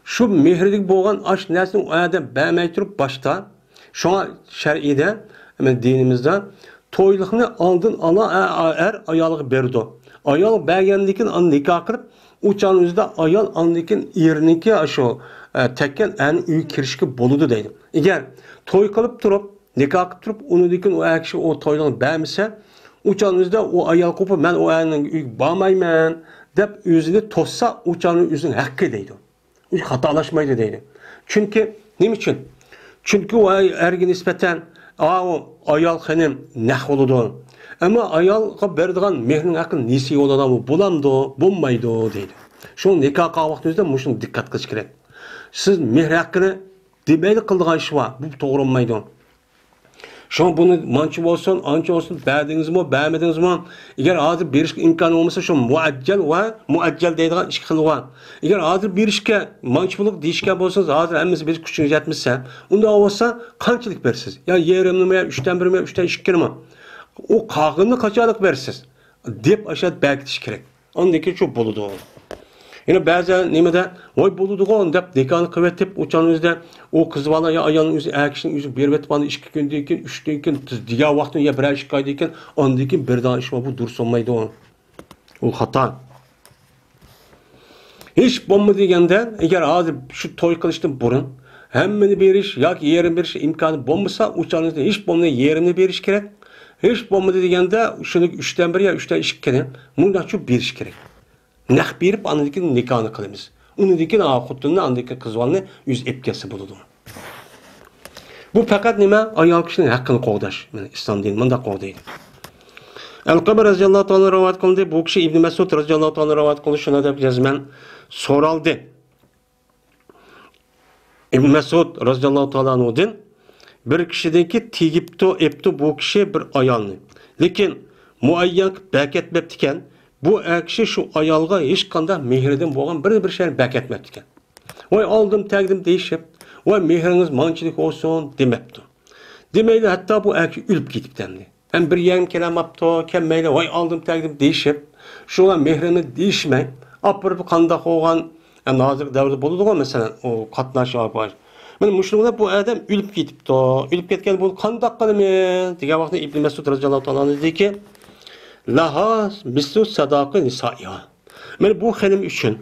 Şu mehrilik boğan aş nersini o adam bəmey durup başta şu an şer'ide dinimizde toyluğunu aldın ala ayalığı berdi. Ayal bəgendikin an nikah kırıp uçağınızda ayal andikin yeriniki aşo tekken en üy kirişki boludu deydim. Eğer toy kalıp durup nikah tutup onu dikin o kişi o toydan bəmise uçağınızda o ayal kopu ben o ayalın bağmayman dep yüzünü tossa uçağının yüzünün hakkı deydi. Hatalaşmaydı deydi. Çünkü ne için? Çünkü o ergi nispeten o ayal hanım nah oludu. Ama ayalga berdiğen mehrin hakkı nesi oladan mı bulamdı, bulmaydı deydi. Şu nikah kavaqtınızda muşun dikkat kılış gerek. Siz mehr hakkını demeyli kıldığın işi var. Bu doğru olmaydı. Şu an bunu mançı olsun, ançı olsun, beğendiniz mi, beğenmediniz mi? Eğer hazır bir iş imkanı olmasa şu muaccel ve muaccel deydiğin iş kılı var. Eğer hazır bir işke mançılık deyişken olsanız hazır hemiz bir küçüğünüz yetmişse, onda olsa kançılık versiz. Ya yerimli mi, 3'ten 1 mi, 3'ten 2 mi? O kağını kaçalık versiz. Deyip aşağı belki gerek. Ondaki çok boludu o. Yine bazen nimede vay buludu o deyip dekanı kıvetip uçağınızda o kız bana ya ayağının yüzü erkişinin yüzü bir vet bana 2 gündeyken 3 gündeyken diğer vaktin ya bir iş kaydıyken ondaki bir daha iş var bu dursunmaydı o. O hata. Hiç bomba degende eğer ağzı şu toy kılıçtın burun hemmeni bir iş ya ki yerin bir iş imkanı bombasa uçağınızda hiç bomba yerini bir iş gerek. Hiç bomba degende şunu 3'ten 1 ya 3'ten 2 kere bundan çok bir iş gerek. Nak berip anadaki nikahını kılımız. Onudaki ağuttuğunda anadaki kızvalını yüz epkesi buludu. Bu fakat nime ayal kişinin hakkını qoğdaş. Yani İslam değil, manda qoğdaydı. Al-Qabr radhiyallohu ta'ala rivoyat qildi. Bu kishi Ibn Mas'ud radhiyallohu ta'ala rivoyat qildi. Shuna deb jazman so'raldi. Ibn Mas'ud radhiyallohu ta'ala anhudan bir kishidagi tegibdi, epti bu kishi bir ayolni. Lekin muayyan beketmepti ekan. Bu kishi shu ayolga hech qanday mehridan bo'lgan bir şey beketmepti ekan. Voy aldım, tagdim deyishib, voy mehringiz manchilik olsun demepti. Demeyli hatta bu kishi o'lib ketibdi. Hem bir yerim kelamapti, kelmayli, voy aldım, tagdim deyishib, şuna mehrini deyishmay, apırıp qandaq olgan nazir davrda bo'ladi-ku, masalan, o qatnash var. Mana mushunda bu adam o'lib ketibdi. O'lib ketgan bu qandaq qilaman degan vaqtda Ibn Mas'ud radhiyallohu ta'ala dediki, lahas mislu sadaqi nisaiha. Mana bu xanim uchun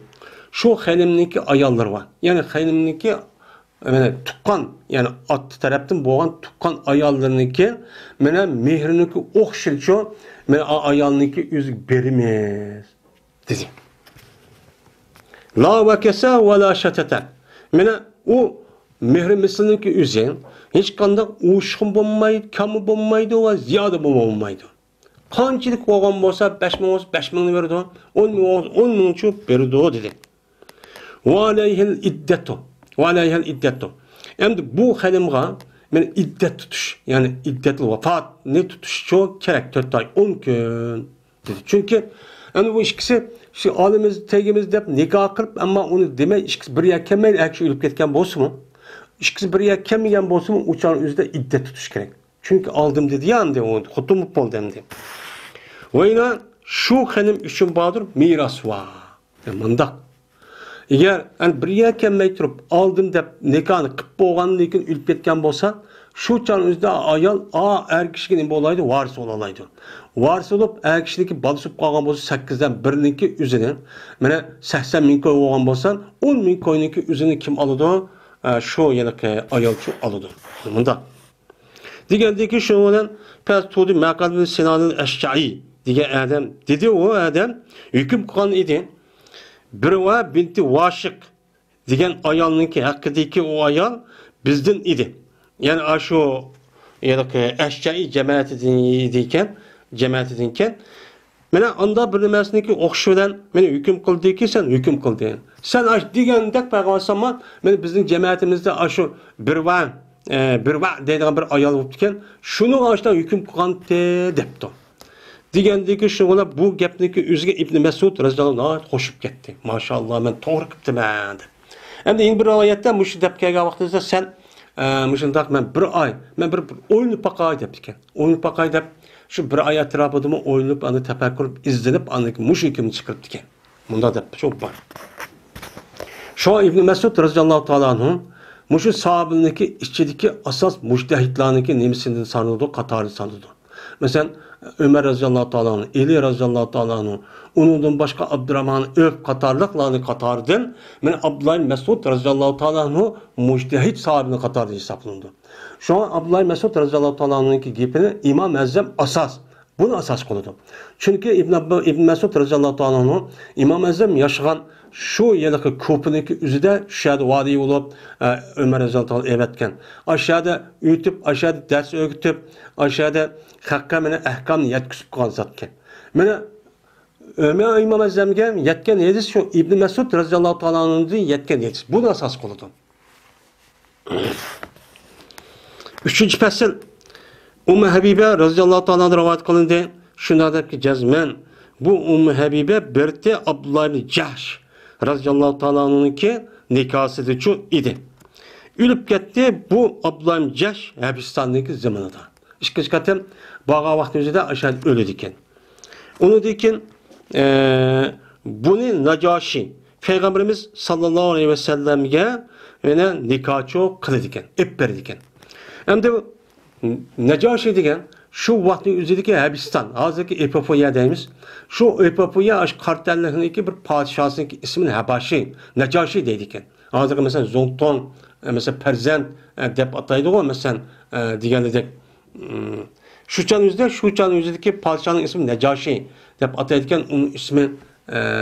şu xanimniki ayollar var. Yani xanimniki mana tuqqan, yani at tarafdan bo'lgan tuqqan ayollarniki mana mehriniki o'xshilcho, mana ayolniki o'zi berimiz dedi. La vakasa ve la şatata. Mana u mehri misliniki o'zi hech qanday ushqin bo'lmaydi, kami bo'lmaydi va ziyoda bo'lmaydi. Qanchalik bo'lgan bo'lsa 5000 olsa 5000 ni berdi, 10 ming chop berdi dedi. Va alayhil iddatu. Va alayhil iddatu. Endi bu xanimga men iddat tutush, yani iddatul vafat ne tutush çok kerak 4 ay 10 gün dedi. Çünkü yani bu ikisi şu alimiz tegimiz deb nikah qilib, ammo uni demay ikisi bir yer kelmay, akshi o'lib ketgan bo'lsa-mu, ikisi bir yer kelmagan bo'lsa-mu, uçan o'zida iddat tutish kerak. Çünkü aldım dedi ya endi o xutumib bo'ldi endi. Va yana shu xanim uchun bordir miras var. Mundaq. Eğer yani bir yer kelmay turib aldım deb nikahni qilib bo'lgandan keyin o'lib ketgan bo'lsa, şu çan o'zida ayol er kishiga nima bo'laydi? Varis bo'laydi. Varis bo'lib, er kishiniki balışıp qolgan bo'lsa 8 dan 1niki o'zini, mana 80 ming koy bo'lgan bo'lsa, 10 ming koyniki o'zini kim oladi? Shu yanaki ayol shu oladi. Bunda. Degandiki shu bilan Pastudi Maqal Sinan al-Ashja'i degan adam dedi, o adam hukm qilgan edi. Birva binti Vashiq degan ayolniki haqidagi o ayol bizdan edi. Yani şu yanaki Ashja'i cemaatidan mana anda bir nimasniki o'qish bilan meni hukm qildiki, sen hukm qilding. Sen ash degandek payg'ambarsan, men bizning jamaatimizda shu birva deydigan bir ayol bo'lib ekan, shuni ashdan hukm qilgan debdi. Degandiki shunga bu gapniki o'ziga Ibn Mas'ud radhiyallohu anhu qo'shib ketdi. Maşallah men to'g'ri qilibman deb. Endi bir oyatda mush deb kelgan vaqtida sen Müşündaq men bir ay, men bir oyunu paqay deb ekan. Oyunu paqay deb şu bir ay atrafıdımı oyunub, anı tefekkür izlenip, anı muş hükümünü çıkarıp ekan. Bunda deb çok var. Şu İbn Mas'ud radhiyallohu ta'ala anhu muşu sahabiniki içideki asas mujtahidlarniki nemisinden sanıldı, qatarı sanıldı. Mesela Ömer radhiyallohu ta'ala anhu, Ali radhiyallohu ta'ala anhu, onundan başka Abdurrahman Öf qatarlıqlarını qatardan, men Abdullah Mas'ud radhiyallohu ta'ala anhu mujtahid sahabini qatarı hesaplandı. Şu an Abdullah Mas'ud radhiyallohu ta'ala anhu'nunki gepini İmam Azam asas. Bunu asas qiladi. Çünkü İbn Mas'ud radhiyallohu ta'ala anhu İmam Azam yaşagan şu yılki Kupiniki üzüde şahada vadi olup Ömer radhiyallohu ta'ala evetken. Aşağıda ütüp, aşağıda ders öğütüp, aşağıda hakka meni ahkamni yetkizib qolgan zatken. Meni Ömer İmam Azamga yetken hadis şu İbn Mas'ud radhiyallohu ta'ala anhu'nun yetken hadis. Bunu asas qiladi. Üçüncü fasıl Ümmü Habibe radhiyallohu ta'ala rivoyat qilindi. Shunda debki jazman bu Ümmü Habibe birti Abdullah ibn Jahsh radhiyallohu ta'ala anhu'nunki nikahsidi chu edi. O'lib ketdi bu Abdullah ibn Jahsh Habistondagi zamonida. Ikkinchi qatim baga vaqt o'zida ashad o'ldi ekan. Uni dekin buni Najoshi Peygamberimiz sallallohu alayhi ve sellemga yana nikohcho qildi ekan, ep berdi ekan. Hem de Najoshi degan şu vaqtning o'zidagi Habiston, hozirgi Etiopiya deymiz. Şu Etiopiya aş kartellikniki bir podshosiniki ismi Habashi, Najoshi deydi ekan. Hozirgi mesela Zongton, mesela Perzent deb ataydi-ku, mesela degandek şu çan o'zidagi podshoning ismi Najoshi deb ataydigan, uning ismi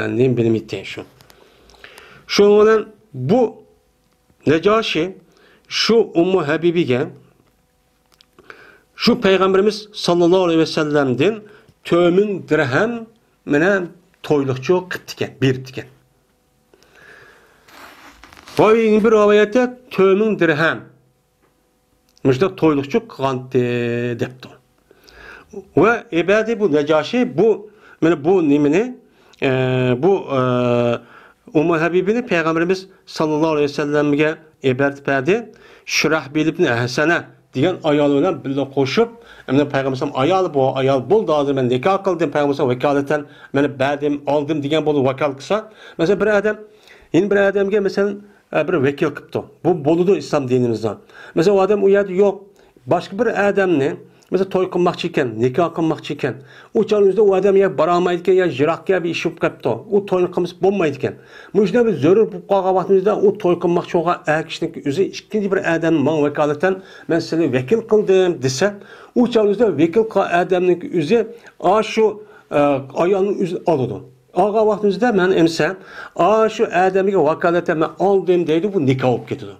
nem bilmaydi şu. Şu bilan bu Najoshi şu Ümmü Habibiga şu Peygamberimiz sallallahu aleyhi ve sellem'den 1000 dirhem mene toyluqçu qıptiken, birtiken. Vay bir rivayette 1000 dirhem. Müşde toyluqçu qanti depti. Ve ebedi bu Necaşi bu mene bu nimini bu Ummu Habibini Peygamberimiz sallallahu aleyhi ve sellem'e ebert verdi. Şurahbil ibn Hasan'a degan ayol bilan birga qo'shib, endi Peygamberimiz ayol bu ayol bo'ldi, hozir men nikah qildim, Peygamberimiz vakolatan meni berdim, oldim degan bo'ldi vakol qilsa, mesela bir odam, yeni bir odamga mesela bir vakil qilibdi. Bu bo'ladi islom dinimizda. Mesela o odam u yerda yo'q, boshqa bir odamni mesela to'y qilmoqchi ekan, nikoh qilmoqchi ekan. U chog'ingizda u odam ya borolmaydi ekan, ya jiroqqa bir ish bo'lib qolibdi. U to'yni qilmasa bo'lmaydi ekan. Bu ishda biz zarur bo'lib qolgan vaqtimizda u to'y qilmoqchi bo'lgan kishining o'zi ikkinchi bir odam men vakolatan men seni vakil qildim desa, u chog'ingizda vakil qilgan odamning o'zi shu ayolning o'zi oladi. Olgan vaqtimizda men emsa, shu odamga vakolatan men oldim deydi, bu nikoh bo'lib ketadi.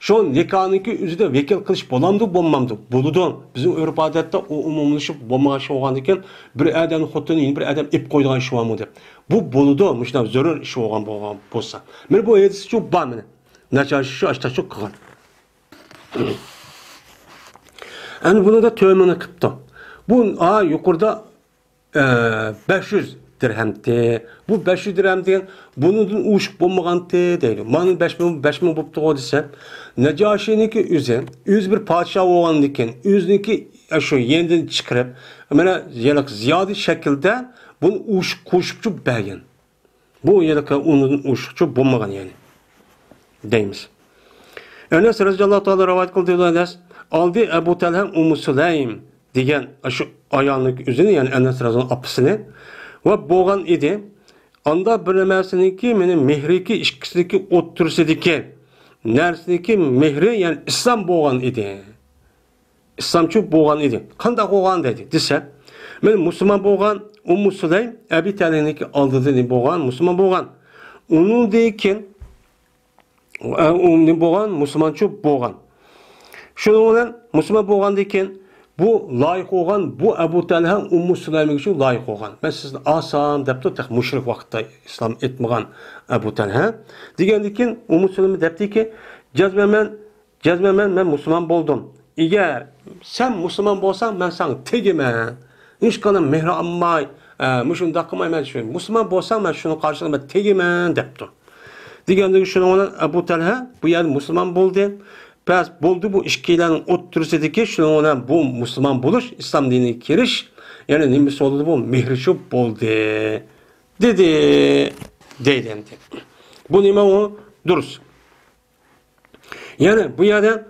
Şu nikahınki üzerinde vekil kılış bolamdı, bulmamdı. Buludu. Bizim Avrupa adette o umumlaşıp bulmağa şey olan iken bir adam xotunu yeni bir adam ip koyduğun şey var mı diye. Bu buludu. Müştem zorun şey olan bolsa. Men bu edisi çok var mı? Necaşi şu açta çok kılan. Yani bunu da tövmeni kıptı. Bu yukarıda 500 dirhemdi. Bu 500 dirhem degan bunun uçup bulmagandı deydi. Manın 5000 boptu o dese. Necaşi'ninki üz bir padişah olan diken, üzniki şu yeniden çıkarıp, mana ziyade şekilde bunu uçup koşupçu bergen. Bu yedeki onun uçupçu bulmagan yani. Deyimiz. Enes radıyallahu ta'ala rivayet kıldığı aldı Ebu Talha Ummu Süleym degan şu ayağının üzerine yani Enes radıyallahu apısını ve boğan idi. Anda bilemesiniki menin mehriki işkisideki otursidiki nersideki mehri yani İslam boğan idi. İslamçı boğan idi. Kanda boğan dedi. Dese men Müslüman boğan Ummu Süleym Ebu Talha'nınki aldı dedi boğan Müslüman boğan. Onun deyken boğan Müslümançı boğan. Şunun Müslüman boğan deyken bu layık olan bu Ebu Talha Ummu Süleym'e için layık olan. Ben sizden asam depti tek müşrik vakitte İslam etmeyen Ebu Talha. Digendikin Ummu Süleym'e depti ki cezmemen ben Müslüman buldum. Eğer sen Müslüman bolsan ben sana tegime. Hiç kanım mehri ammay. Müşün dakımay ben şunu. Müslüman bolsan ben şunu karşılığında tegime depti. Digendikin şunu olan Ebu Talha bu yer Müslüman buldu. Pes buldu bu işkilerin otursideki şunu olan bu Müslüman buluş, İslam dinine giriş, yani nimisi oldu bu mihri buldu. Dedi. Bu nime o duruz. Yani bu yerde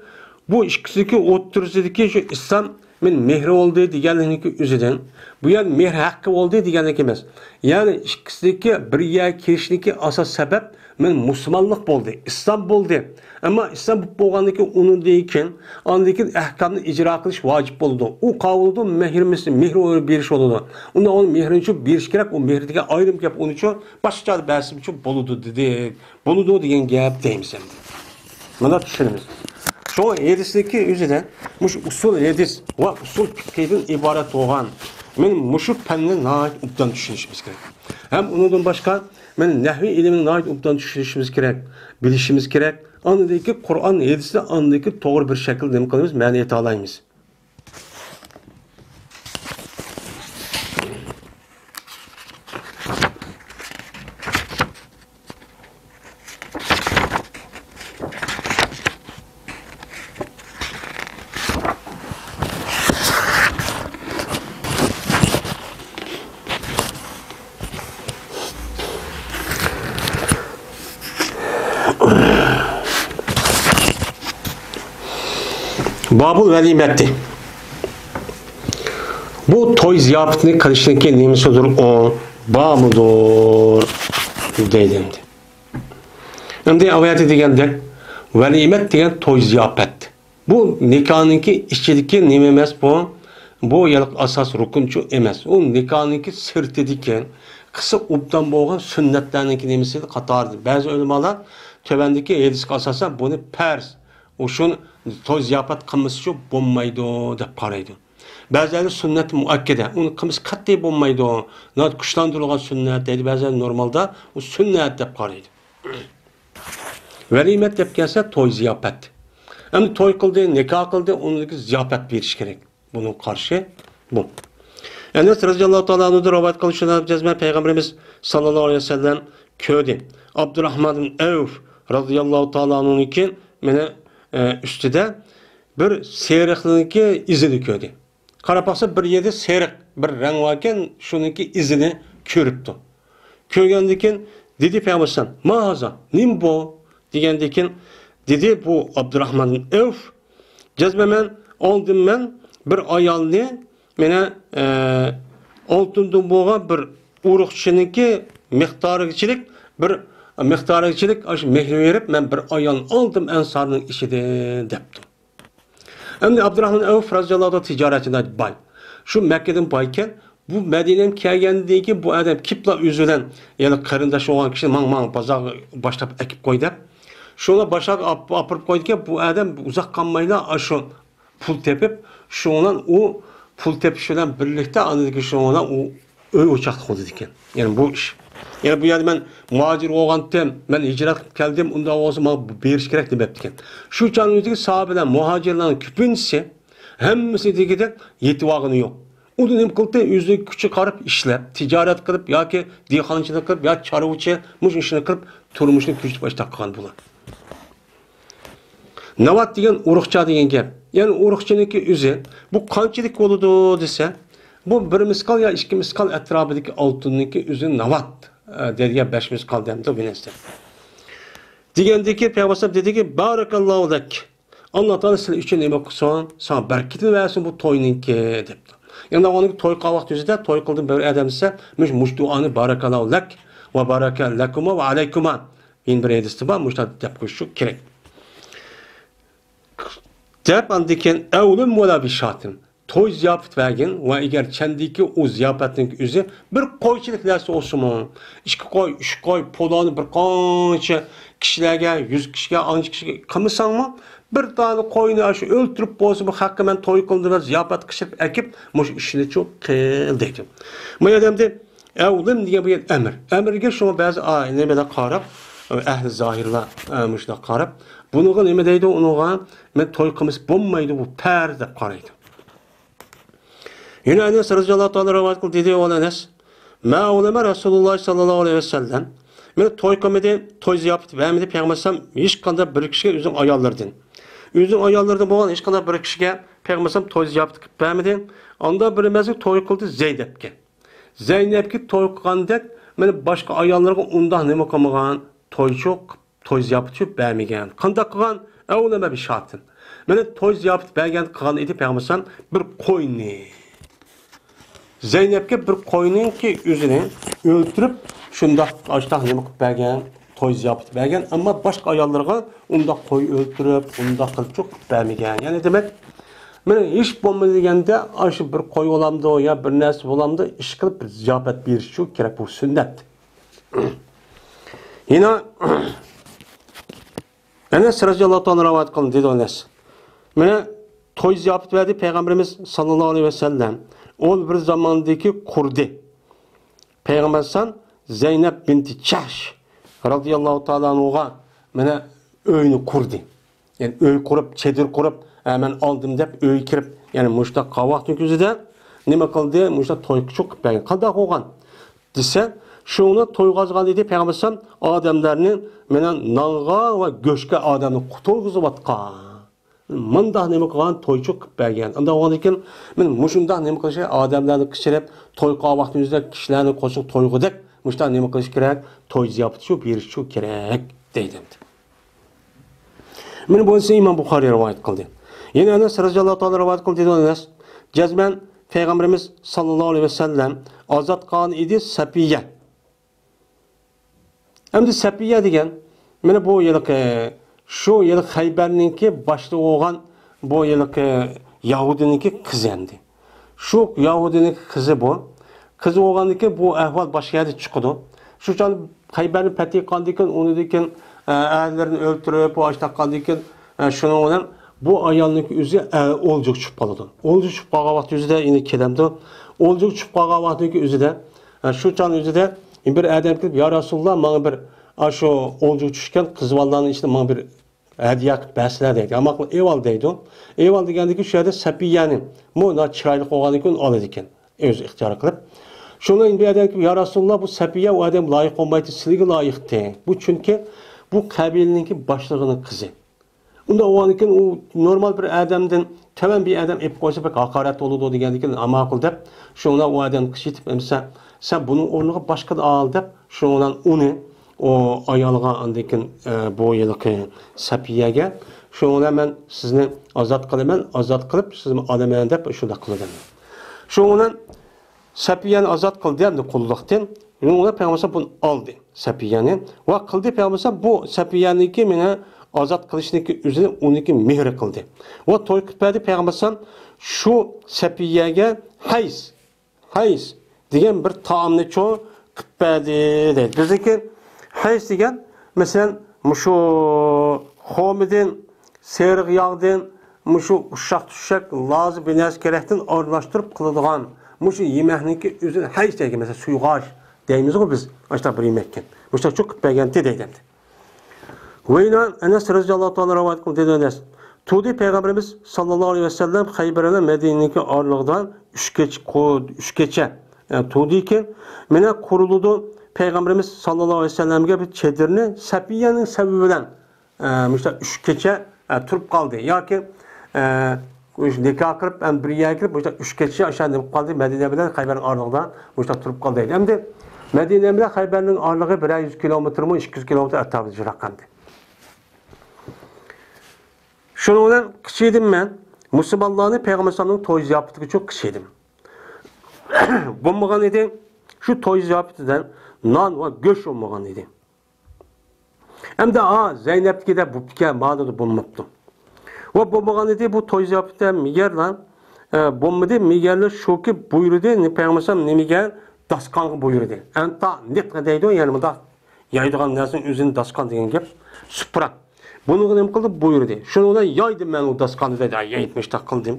bu işkisideki otursideki şu İslam mihri oldu diğerlerinin üzerinden, bu yer mihri hakkı oldu diğerlerinin emez. Yani işkisideki bir yer kirişindeki asas sebep men Müslümanlık buldu, İslam buldu. Ama İslam boğandaki onu deyken, andaki ahkamını icra kılış vacip oldu. O kavuldu mehri bir iş oldu. Onda onun mehrini için bir iş gerek, o mehrindeki ayrım yap onun için başka bersim için boludu dedi. Boludu diyen gap deyimiz hem de. Buna düşünürüz. Şu hadisdeki üzerine usul hadis ve usul fikrinin ibaret olan men muşu fenni nait ubdan düşünüşümüz gerek. Hem ondan başka men nehvi ilimini nait ubdan düşünüşümüz gerek, bilişimiz gerek. Andaki Kur'an hadisde andaki doğru bir şekilde demek kılımız maniyeti alayımız. Babul velimetti. Bu toy ziyafetini kılıştaki nimesidir o babudur deyildi. Şimdi avayeti degende velimet degen toy ziyafet. Bu nikahınki işçideki nimemez bu. Bu yıllık asas rukunçu emez. O nikahınki sırtı diken kısa ubdan boğan sünnetlerinki nimesi katardır. Bazı ulemalar tövendeki hadis asasa bunu pers. O şun toy ziyafet kılması şu bulmaydı da paraydı. Bəziləri sünnət müəkkədə. Onu qımız qat'iy olmaydı o. Kuşlandırılған sünnət deydi. Bəziləri normalda o sünnət deb qaraydı. Velimet deb gəlsə toy ziyafət. Hem toy qıldı, nikah qıldı, onunki ziyafət veriş gerek. Bunun karşı bu. Enes radıyallahu ta'ala anhu'da rivayet kılışına cezme Peygamberimiz sallallahu aleyhi ve sellem köydü. Abdurrahman bin Evf radıyallahu ta'ala anhu'nunki mene üstüde bir seyrikliğinki izini köydü. Karapaksa bir yedi seyrik bir renk varken şununki izini körüptü. Köygendikin dedi Peygamberimiz mahaza nim bu digendikin dedi bu Abdurrahman bin Evf cezmemen aldım ben bir ayalını mene altından boğan bir uruqçınınki miqdarıçılık bir miqdarıçılık aş mehri verip men bir ayal aldım ensarının işidir depti. Hem Abdurrahman Evf radıyallahu anh ticaretinde bay. Şu Mekke'den bayken bu Medine'nin kelgendeki bu adam kipla üzülen yani karındaşı olan kişi man bazar başlayıp ekip koydu. Şuna başak apırıp koyduk bu adam uzak kalmayla aşı pul tepip şuna o pul tepişiyle birlikte anladık şuna o uçak koydu diken. Yani bu iş. Yani bu yani ben muhacir oğandım, ben hicret geldim, onda olsa bana beriş gerek demeptiken. Şu canlıdaki sahabeler, muhacirlerin küpüncesi, hemmisi dikide yetivağını yok. O dönem kıldı, yüzü küçük karıp işlep, ticaret kılıp, ya ki dihancılık kılıp, ya çarıvıçı, muş işini kılıp, turmuşunu küçük baş takkan bular. Navat degen uruqça degen gap. Yani uruqçınınki üzü, bu kançılık oludu dese, bu bir miskal ya iki miskal etrafındaki altınınki üzü navat. Derya 5 miskal demdi o bilinçte. Digendeki Peygamber dedi ki, barakallahu lek. Allah Teala sizler için neme kılsın, sana bereketini versin bu toyununki depti. Yani onun toy kavak düzüde toy kıldım böyle adam ise muş duanı barakallahu lek ve baraka lekuma ve aleykuma. Yine bir edisi var, muşta dep kuşu gerek. Dep andiken evlum ve la bir şatim. Toy ziyafet vergin ve eğer kendiki o ziyafetin üzü bir koyçilik dersi olsun mu? 2 koy, 3 koy, polanı bir kança kişilerge, 100 kişiye, 10 kişiye kımısan mı? Bir tane koyunu aşı öldürüp bozdu bu hakkı ben toy kıldı ve ziyafet kışıp ekip muş işini çok kıl deydim. Bu adamda evlim diye bir emir. Emirge şuna bazı nemede qarab, ehli zahirler muşda qarab. Bunuğa neme deydi onuğa men toy kımız bulmaydı bu per dep qaraydı. Yine Enes radıyallahu anh rivayet kıldı dedi olan Enes. Ma ulema Resulullah sallallahu aleyhi ve sellem. Men toy komedi, toy ziyafet vermedi Peygambersem hiç kadar bir kişiye üzüm ayarlardın. Üzüm ayarlarda boğan hiç kadar bir kişiye Peygambersem toy ziyafet vermedi. Onda bir mezun toy kıldı Zeynep'ke. Zeynep'ke toy kıldık. Men başka ayarlarga ondan neme kılmagan toy çok, toy ziyafet çok vermegen. Kandak kılgan ulema bir şartın. Men toy ziyafet vergen kılgan idi Peygambersem bir koyni. Zeynep'ke bir koyunun ki yüzünü öldürüp şunda açtaq neme kılıp bergen, toy ziyafet bergen ama başka ayarlarga onda koy öldürüp, onda kılıp çok bermegen. Yani demek men hiç bolmadı degende aşı bir koy olamdı ya bir nesip olamdı iş kılıp bir ziyafet bir şu gerek bu sünnet. Yine Enes radıyallahu anh rivayet kılın dedi Enes. Mene toy ziyafet verdi Peygamberimiz sallallahu aleyhi ve sellem. O bir zamandaki kurdi. Peygamber san Zeynep binti Çahş radıyallahu ta'ala anhu'a mene öyünü kurdi. Yani öy kurup, çedir kurup hemen aldım dep öy kirip yani muşta kavak tüküzüde nime kıldı? Muşta toy çok belki. Kandak oğan dese şuna toy gazgan dedi Peygamber san adamlarının mene nalga ve göşke adamını kutulguzu batka. Mındah neme kılgan toyçuk bergen. Anda oğan iken men muşundah neme kılış adamlarını kişirip toy kavak yüzde kişilerini koşup toyguduk. Muşta neme kılış gerek, toy ziyafet şu bir şu gerek deydim. Men bu ise İmam Bukhari rivayet kıldı. Yine Enes radıyallahu ta'ala rivayet kıldı dedi Enes. Cezmen Peygamberimiz sallallahu aleyhi ve sellem azat kılgan idi Safiye. Hem de Safiye degen men bu yıllık şu yıl Hayber'ninki başta olan bu yıllık Yahudi'ninki kızı endi. Şu Yahudi'ninki kızı bu. Kızı oğandaki bu ahval başka yerde çıkıdı. Şu can Hayber'in fethi kandıyken onu diken eğerlerini öldürüp o açtak kandıyken şunu olan bu ayolning o'zi o'ljuk tushib qoladi. O'ljuk tushib qolgan vaqt o'zida endi kelamdi. O'ljuk tushib qolgan vaqtning o'zida shu chon o'zida bir odam kelib, "Ya Rasululloh, menga bir shu o'ljuk tushgan qizvallarning ichida menga bir hadiya qilib bersizlar" deydi. Ammo eval deydi. Eval degandiki shu yerda Sapiyani, buni chiroyli qo'ygandan keyin oladi ekan. O'zi ixtiyor qilib. Şundan bir adam ki, "Ya Rasulullah, bu Safiye o adam layık olmaydı, sizge layık değil." Bu çünkü bu kabileninki başlığının kızı. Onda o anıkin o normal bir adamdan temen bir adam ep koysa pek hakaret olurdu degendikin ama akıl dep şuna o adam kışıtıp mesela sen bunun ornuğa başka da al dep şundan onu o ayalga andikin bu yılki Safiye'ge şuna ben sizni azat kılıman, azat kılıp sizni adamen dep şunda kılıdım. Şundan Safiye'ni azat kıldı hem de kulluktan. Ona Peygamber bunu aldı Safiye'ni. Ve kıldı Peygamber bu Safiye'ninki mene azat kılışındaki üzerine onunki mihri kıldı. Ve toy kıtbedi Peygamber şu Safiye'ye hays diyen bir taamını çoğu kıtbedi dedi. Bizdeki hays diyen mesela şu homidin, seyrek yağdın, şu uşak düşecek, lazı binas gerekten arlaştırıp kılıdığan Muşu yemekninki üzerine hays deyki mesela suygaş deyimiz o biz açta bir yemekken. Muşta çok kıtbegenti deydi. Ve inan Enes radıyallahu ta'ala rivayet kıldı dedi Enes. Tudi Peygamberimiz sallallahu aleyhi ve sellem Hayber'e Medine'ninki ağırlıktan üç geçe. Yani tudi ki mene kuruludu Peygamberimiz sallallahu aleyhi ve sellem'e bir çedirini Safiye'nin sebebiyle muşta üç geçe turup kaldı. Ya ki nikah qilib, ham bir yerga kirib, o'sha 3 kecha o'sha nima qoldi, Madina bilan Xaybarning orlig'idan o'sha turib qoldi. Endi Madina bilan Xaybarning orlig'i 100 kilometrmi, 200 kilometr atrofida jiraqandi. Shuning bilan kichiydim men. Musulmonlarning Payg'ambar sollallohu to'y ziyofatiga çok kichiydim. Bo'lmagan edi, shu to'y ziyofatidan non va go'sht olmagan edi. Hamda Zeynep'nikida bu fikr ma'noda bo'lmabdi. Ve bo'lmagan edi bu to'y ziyofatidan migerlar bo'lmadi, migerlar shuki buyurdi, Peygamber nimaga dasqonga buyurdi. Anta niqqa deydi, ya'ni bunda yaydigan narsaning o'zini dasqon degan gap, supra. Buni nima qildi? Buyurdi. Shundan yaydim men u dasqonni dedi, yaytmishda qildim.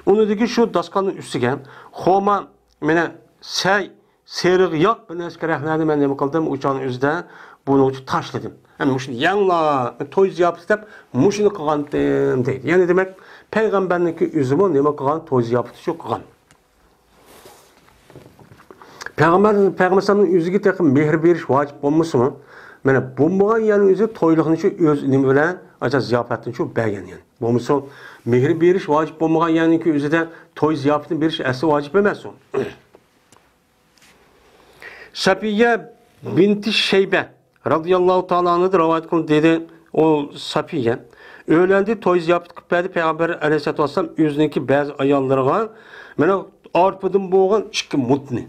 Unidagi shu dasqonning ustiga xoma mena seriq yoq bir narsa keraklarni men nima qildim? Uchoqning o'zida buni tashladim. Yani muşun yanla toy ziyafeti dep muşunu kılgandım deydi. Yani demek peygamberlik üzümü neme kılgan toy ziyafeti çok kılgan. Peygamberin yüzüge takım mehir beriş vacip olması mı? Mene bulmagan yani yüzü toyluğunu şu öz nime bilen aca ziyafetini çok beğen yani. Bulmasa mehir beriş vacip olmagan yani ki yüzü de toy ziyafetini beriş aslı vacip emez o. Safiye binti Şeybe radıyallahu ta'ala anıdır rivayet kılın dedi o Safiye. Öğlendi toy ziyafet kıplaydı Peygamber aleyhissalatü vesselam yüzündeki bazı ayallarına mene arpadan boğan iki mutni.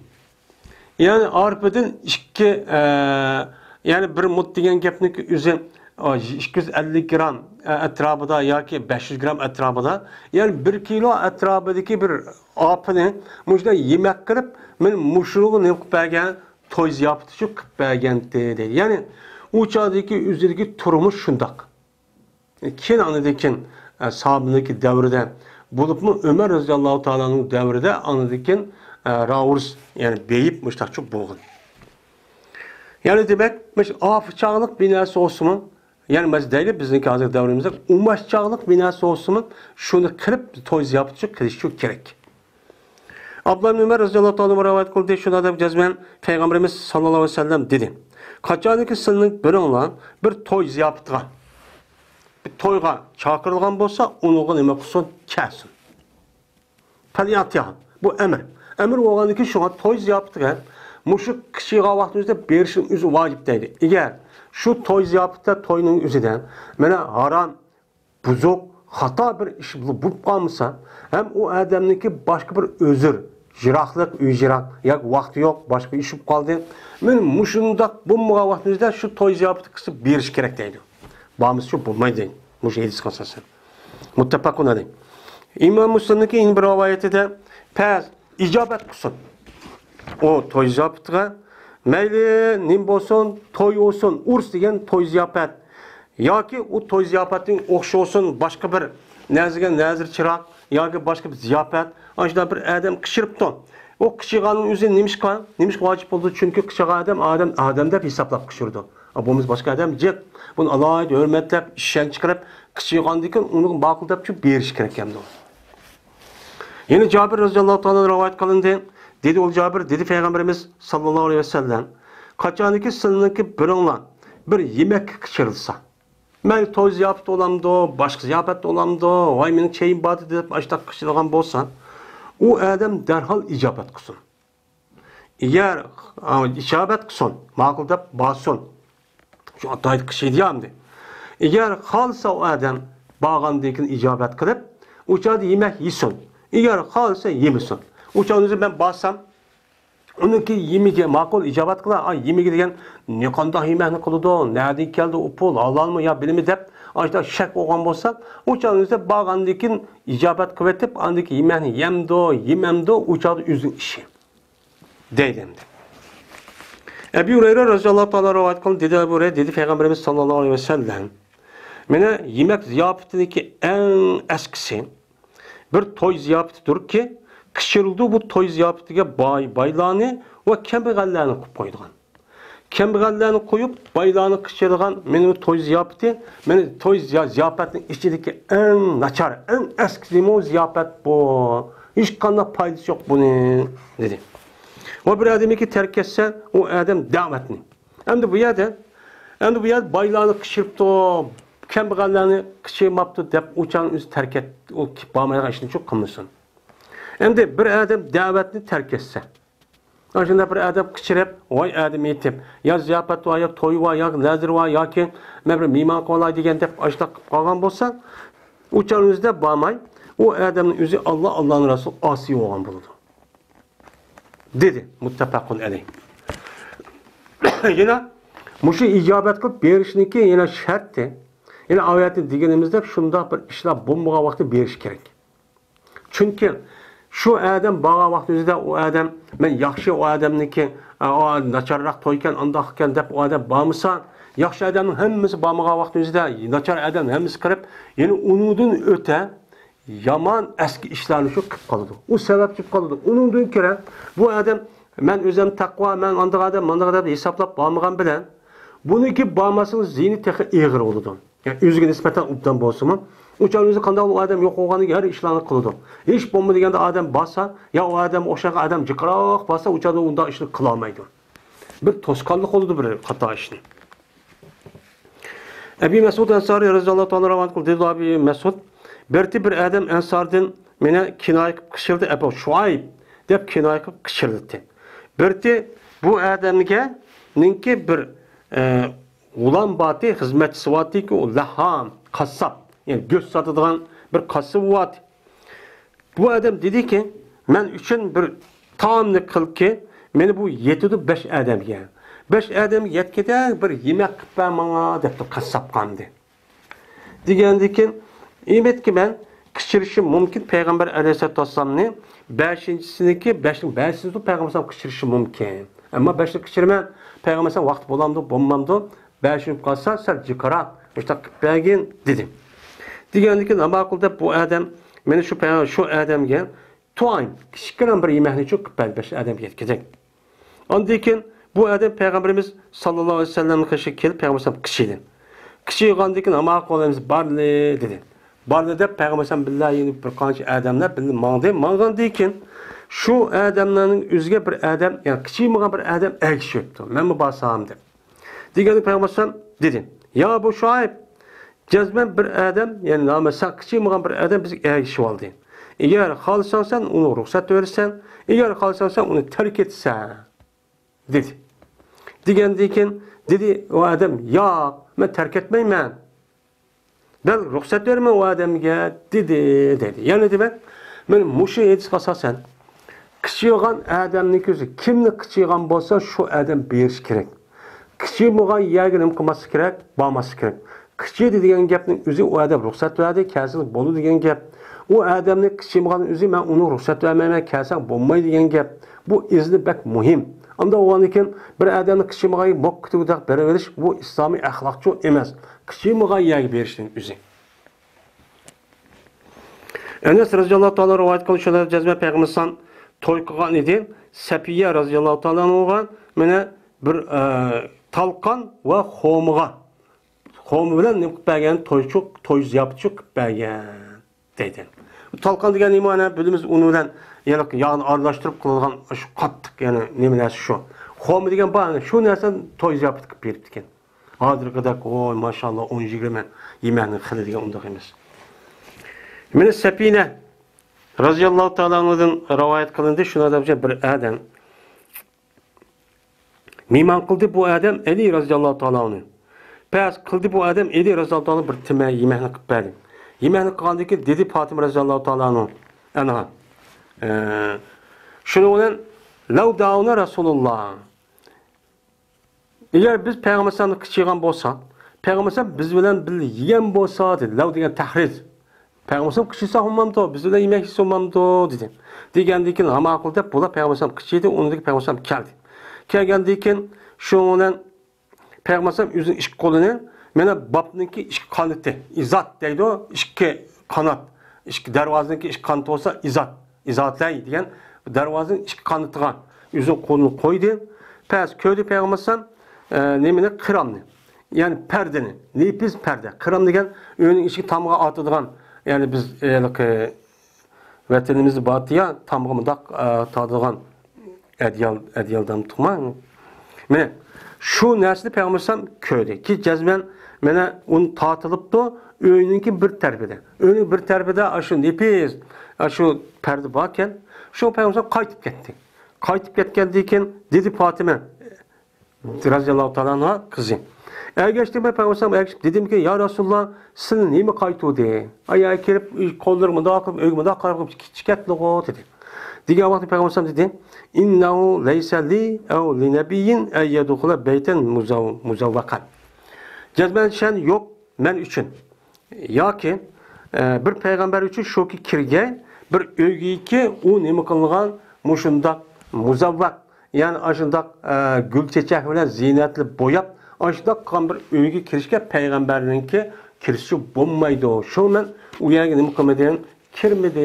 Yani arpadan yani bir mut degen gapniki yüzü 250 gram etrafında ya ki 500 gram etrafında yani 1 kilo etrafındaki bir arpanı muşda yemek kırıp men muşluğu ne kıplaygen toy ziyafeti şu kıplaygen dedi. Yani uçağdaki üzerindeki turumuş şundak. Ken anıdaki sahabındaki devrede bulup mu Ömer radıyallahu ta'ala'nın devrede anıdaki Ravurs yani beyip müştak çok boğun. Yani demek afıçağlık binası olsun mu? Yani biz değil bizimki hazır devrimizde umaşçağlık binası olsun mu? Şunu kırıp toy ziyafeti şu kırış çok gerek. Abdullah bin Ömer radıyallahu ta'ala rivayet kıldı. Şuna da cezmen Peygamberimiz sallallahu aleyhi ve sellem dedi. Kaçaniki sınıf birinla bir toy ziyafeti var. Bir toyga çakırılgan bolsa onu nima qilsin kelsin. Falyatiha bu emir. Emir bo'lganiki shunga toy ziyofatiga mushu kishiga vaqtimizda berishning o'zi vojib deydi. Agar shu toy ziyofatda to'yning o'zidan mana harom, buzuq, xato bir ish bo'lib qolmasa, ham u odamniki boshqa bir o'zir, jiroqlik, uy jiroq, yo'q vaqti yo'q, boshqa ish bo'lib qoldi. Men mushundaq bo'lmagan vaqtimizda shu toy ziyofati qilib berish kerak deydi. Bağımız şu bulmaydı. Muş hadis kısası. Muttefakun aleyh. İmam Müslim'deki yeni bir rivayeti de pes icabet kılsın. O toy ziyafetiga meyli nim bolsun, toy olsun, urs degan toy ziyafet. Yoki o toy ziyafetin o'xshi olsun, başka bir nazir chiroq yoki boshqa bir ziyofat, ana shunday bir odam qishiribdi. O qishiganning o'zi nimish vojib bo'ldi? Chunki qishigan odam deb hisoblab qishirdi. Abimiz boshqa odam jiq. Buni alohida hurmatlab, ishonch qilib, qishigandan keyin uni ma'qul deb berish kerak ekan. Yine Cabir radıyallahu ta'ala rivayet kılındı. Dedi ol Cabir, dedi Peygamberimiz sallallahu aleyhi ve sellem. Kaçaniki sınınki birinla bir yemek kışırılsa. Ben toy ziyafet olamdı, başka ziyafet olamdı, vay benim şeyim badı deyip açta kışırılgan bolsa, o adam derhal icabet kılsın. Eğer icabet kılsın, mağul deyip basın. Şu ataydı kışı diyemdi. Eğer kalsa o adam bağandayken icabet kılıp, uçadı yemek yesin. Eğer kalsa yemesin. Uçağınızı ben bassam, onunki yemeğe makul icabet kılar. Ay yemeğe degen ne kadar yemeğini kılıdı, nereden geldi o pul, Allah mı ya bilimi deyip, açta şek olgan bolsa, uçağınızı bağandayken icabet kıvetip, andaki yemeğini yememdi, uçağı üzün işi. Deylendi. Ebu Hureyre radıyallahu ta'ala rivayet kılın, dedi Ebu Hureyre, dedi Peygamberimiz sallallahu aleyhi ve sellem, mene yemek ziyafetindeki en eskisi, bir toy ziyafetidir ki, kışırıldı bu toy ziyafetiga baylarını ve kembegallarını koyup koyduğun. Kembegallarını koyup baylarını kışırılgan benim toy ziyafeti, benim toy ziyafetinin içindeki en naçar, en eski o ziyafet bu. Hiç kanla paydası yok bunun, dedi. O bir adamı ki terk etse, o adam davetini. Hem de bu yerde baylarını kışırıptı, kembegallarını kışırmaptı deyip uçağın üstü terk et, o bağmayan işini çok kılmışsın. Hem de bir adam davetini terk etse. Ancak bir adam kışırıp, vay adam yetip, ya ziyafet var, ya toy var, ya nazir var, ya ki mimar kolay degen deyip açta kalgan bolsa, uçağın üstü bağmay, o adamın yüzü Allah'ın Resulü asi olan buldu. Dedi, muttefakun aleyh. Yine, muşu icabet kılıp berişinki yine şarttı. Yine ayeti degenimizde şunda bir işler bombaga vakti beriş gerek. Çünkü şu adam bağa vakti özüde o adam, ben yaxşı o adamniki, o naçarrak toyken, andaqken dep o adam bağmısa, yaxşı adamın hemmisi bağmağa vakti özüde, naçar adam hemmisi kırıp, yine unudun öte, yaman eski işlerini şu kıp kalıdı. O sebep kıp kalıdı. Unudun kere, bu adam, ben özüm takva, ben andaq adam hesaplap bağmağan bilen, bunu ki bağmasının zihni tek eğir oldu. Yani üzgün nispeten uptan bolsun mu? Uçağın özü kandal o adam yok olğanı her işlerini kılıdı. Hiç bomba degende adam bassa, ya o adam oşağı adam jıqıraq bassa, uçağda onda işini kılamaydı. Bir toskanlık oldu bir hata işini. Ebi Mesud Ensari radıyallahu ta'ala rivayet kıldı. Dedi abi Mesud, bir adam Ensar'dan mene kinayı kışırdı. Ebu Şuayb dep kinayı kışırdı. Bu adamga ninki bir ulan batı hizmetçisi vatı ki o laham, kasap, yani göz satıdığan bir kasap vatı. Bu adam dedi ki, ben üçün bir tamamını kıl ki, beni bu yetidu 5 adam yani. 5 adam yetkide bir yemek kıppa bana deyip kasap kandı. Digendi ki, imet ki ben kışırışım mümkün Peygamber aleyhisselatü vesselam'ın 5.siniki 5.siniki Peygamber kışırışım mümkün. Ama 5'lik kışırman Peygamber vakti bulamdı, bulmamdı. 5'lik kalsa sen jıkarak, işte kıppagin dedim. Digendi ki, namaqulda bu adam, beni şu adam gel, tuayım, kişikenen bir yemeğini çok kıppal 5 adam yetkecek. Ondan bu adam Peygamberimiz sallallahu aleyhi ve sellem'in kışı kelip Peygamber kışıydın. Kışı yığandaki namaqullarımız barlı dedi. Barlı deyip Peygamber billahi yeni bir kançı adamlar billahi mağdan deyken, şu adamların üzge bir adam, yani kıçıymagan bir adam ekşi öptü. Ben mi basağım deyip. Diğer Peygamber dedi, ya bu Şuayb, cezmen bir adam, yani namazsan kıçıymagan bir adam bizi ekşi oldu. Eğer kalırsan sen onu ruhsat verirsen, eğer kalırsan sen onu terk etsen, dedi. Dedi o adam, ya ben terk etmeyim ben. Ben ruhsat vermem o adamga, dedi. Yani demek, ben muşu edis kasasen, kıçıygan adamın közü, kimni kıçıygan bolsa şu adam beriş gerek. Kıçıymagan yerginim kılması gerek, bağması gerek. Kıçı degen gapning özü o adam ruhsat verdi, kelsin bolu degen gap. O adamni kıçıymagan özü ben onu ruhsat vermeymen, kelsin bolmay degen gap. Bu izni bek muhim. Anda o anken bir adamni kıçıymagan bok kütügüdaq beriveriş, bu İslami ahlakçı emas. Kıçıymagan yergi berişning özü. Enes radıyallahu ta'ala rivayet kılışlar cezme peygambersan toy kılgan idi. Safiye radıyallahu ta'ala olgan mene bir talqan ve xomuğa. Xomu bilen ne kıpbagen toyçuk, toy yapçuk kıpbagen dedi. Talqan degan imana bilimiz onu bilen yağını aralashtirib kılgan şu qattiq yani neminasi şu. Xomu degan bana şu narsa toy yaptık berip diken. Hazırgıdak oy maşallah 10-20 yemeğinin xili degan undaq emas. Mene Sepine radıyallahu ta'ala anhudan rivayet kılındı. Şuna da bir adam miman kıldı bu adam Ali radıyallahu ta'ala anhu. Pes kıldı bu adam Ali radıyallahu ta'ala bir time yemeğini kıp verdi. Yemeğini kıldı ki dedi Fatıma radıyallahu ta'ala anhu. Ana. Şunu olan lav da'una Resulullah. Eğer biz Peygamber'den kıçıgan bolsa, Peygamber biz bilen bir yiyen bolsa dedi. Lav degan tahriz. Peygamber kıçıysa olmamdı, biz de yemek ise olmamdı dedi. Degendikin ama akılda bula Peygamber kıçıydı, ondaki Peygamber geldi. Kelgendikin şu olan Peygamber yüzün iş kolunu, mena babnınki iş kanıtı, izat deydi o, işki kanat, işki dervazınki iş kanıtı olsa izat, izatlay diyen dervazın iş kanıtıgan yüzün kolunu koydu. Pes köydü Peygamber nemine kıramını, yani perdeni, neypiz perde, kıram degen önün işki tamığa atıdığan. Yani biz vatanımızı batıya tamamında tadılgan ediyaldan tutma. Mene şu nesli Peygamber köyde ki cezmen mene onu tatılıp da önünki bir terbede. Önü bir terbede aşı nepiz, aşı perde bakken şu Peygamber kayıtıp gitti. Kayıtıp gitgendiyken dedi Fatıma radıyallahu ta'ala kızı. Geçtim Peygamber dedim ki ya Resulullah senin niye mi kayıtı de? Ayağa kirip kollarımı da akıp ögümü da karıp çiketli o dedi. Diğer vakti Peygamber dedi innehu leyse li ev li nebiyyin en yedhula beyten muzavvakan. Cezmen şen yok men için. Ya ki bir peygamber için şu ki kirge bir ögü ki o nemi kılıngan muşunda muzavvak yani aşında gül çiçek bilen zinetli boyap aşıda kan bir öğüge kirişke peygamberinki kirişi bulmaydı. Şu men u yerine mukaddemen kirmedi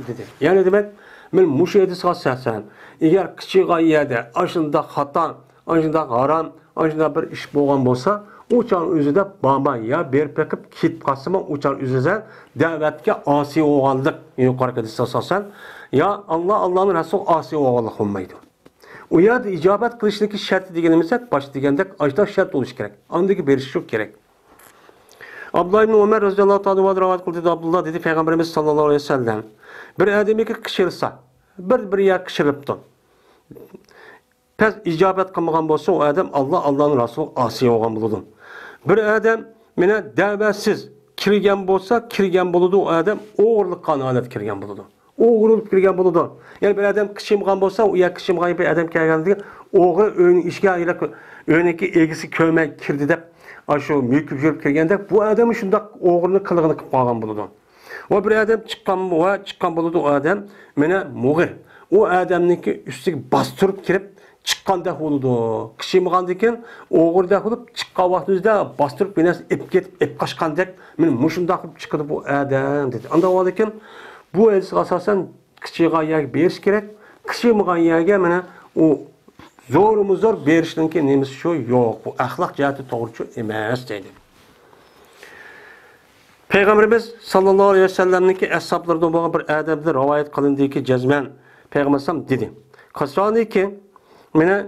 dedi. Yani demek men muşu edis hassassan. Eğer küçük ayede aşında hata, aşında haram, aşında bir iş bolgan bolsa, uçan üzüde baba ya bir pekip kit kasıma uçan üzüde davetke asi olganlık yukarı edis hassassan. Ya Allah'ın Resulü asi olganlık olmaydı. O yerde icabet kılışındaki şartı degenimizde baş degende açta şart oluş gerek. Andaki beriş çok gerek. Abdullah ibn Ömer radıyallahu ta'ala rivayet kıldı. Abdullah dedi Peygamberimiz sallallahu aleyhi ve sellem bir adamı ki kışırsa bir yer kışırıptı. Pes icabet kılmagan bolsa o adam Allah'ın Resulü asi olgan buludu. Bir adam mene davetsiz kirgen bolsa kirgen buludu o adam oğurluk kanalet kirgen buludu. Oğurlup kirgen buludu. Yani bir adam kışımgan bolsa o ya kışımgan bir adam kelgendi oğru ön işge ayırıp öneki ilgisi köme kirdi dep aşu mülküp жүрüp kirgende bu adamı şundak oğurunu kılığını kıp kalgan buludu. O bir adam çıkan buludu o adam mene muğir. O adamniki üstüge bastırıp kirip çıkkanda buludu. Kışımgandayken oğurda bulup çıkkan vaxtımızda bastırıp beni ep kaçkan dek mene muşunda kıp çıkıdı bu adam dedi. Anda oğadayken bu elsi asasen kışığa yer beriş gerek. Kışımgan yerge mene o zor berişinki nemiz şu yok. Bu ahlak cihati doğrucu emas deydi. Peygamberimiz sallallahu aleyhi ve sellem'ninki ashablardan boğan bir adabda rivayet kılındığı ki cezmen Peygamber sallam dedi. Kasani ki mene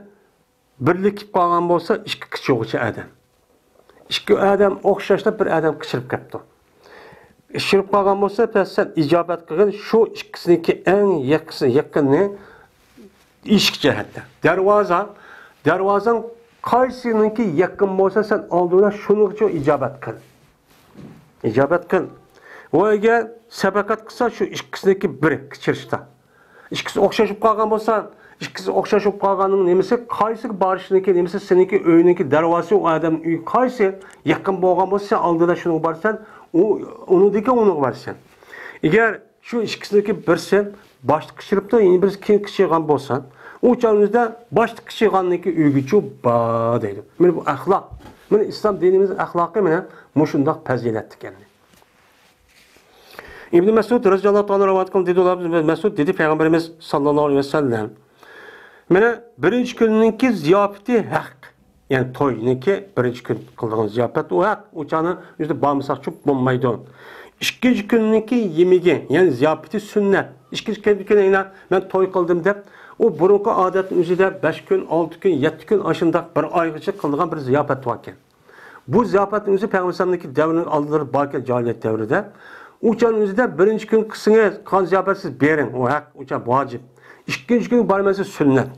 birlik kalgan bolsa iki kişi olgucu adam. İki adam okşaşta bir adam kışırıp kaptı. Kışırıp kalgan bolsa sen icabet kılgın şu ikisindeki en yakını İşk cihette. Dervazan kaysınınki yakın bolsa sen aldığına şunu için icabet kıl. İcabet kıl. O eğer sebekat kısa şu ikisindeki biri kıçırışta. İkisi okşaşıp kalgan bolsa, ikisi okşaşıp kalganın nemesi kaysı barışınınki nemesi seninki öğününki dervazı o adam kaysı yakın bolgan bolsa sen aldığına şunu barsan onu deki onu barsan. Eğer şu ikisindeki bir sen başta kışırıp da yeni bir kışırgan bolsan o çağınızda başta kışırganlıki ügücü ba deydi. Mene bu ahlak. Mene İslam dinimizin ahlakı mene muşundak faziletli kendini. İbn Mesud radhiyallohu anhu rivoyat qildi, dedi Mesud dedi Peygamberimiz sallallohu alayhi vasallam. Mana birinchi kunninki ziyofati haq. Yani to'yniki birinchi kun qilgan ziyofat u haq. O'chani o'zida bormasaqchi bo'lmaydi. İkinci kunninki yemigi, yani ziyofati sunnat. İkinci kunning men to'y qildim deb, o burunqi odatning o'zida 5 kun, 6 kun, 7 kun ashundaq bir oygacha qilgan bir ziyofat bor ekan. Bu ziyofatning o'zi Payg'ambarimizdagi davrning oldilari bor ekan, jahiliyat davrida. O'chaning o'zida birinchi kun qilsangiz, qon ziyofatsiz bering, u haq, o'cha vojib. İkinci gün barmasa sünnet.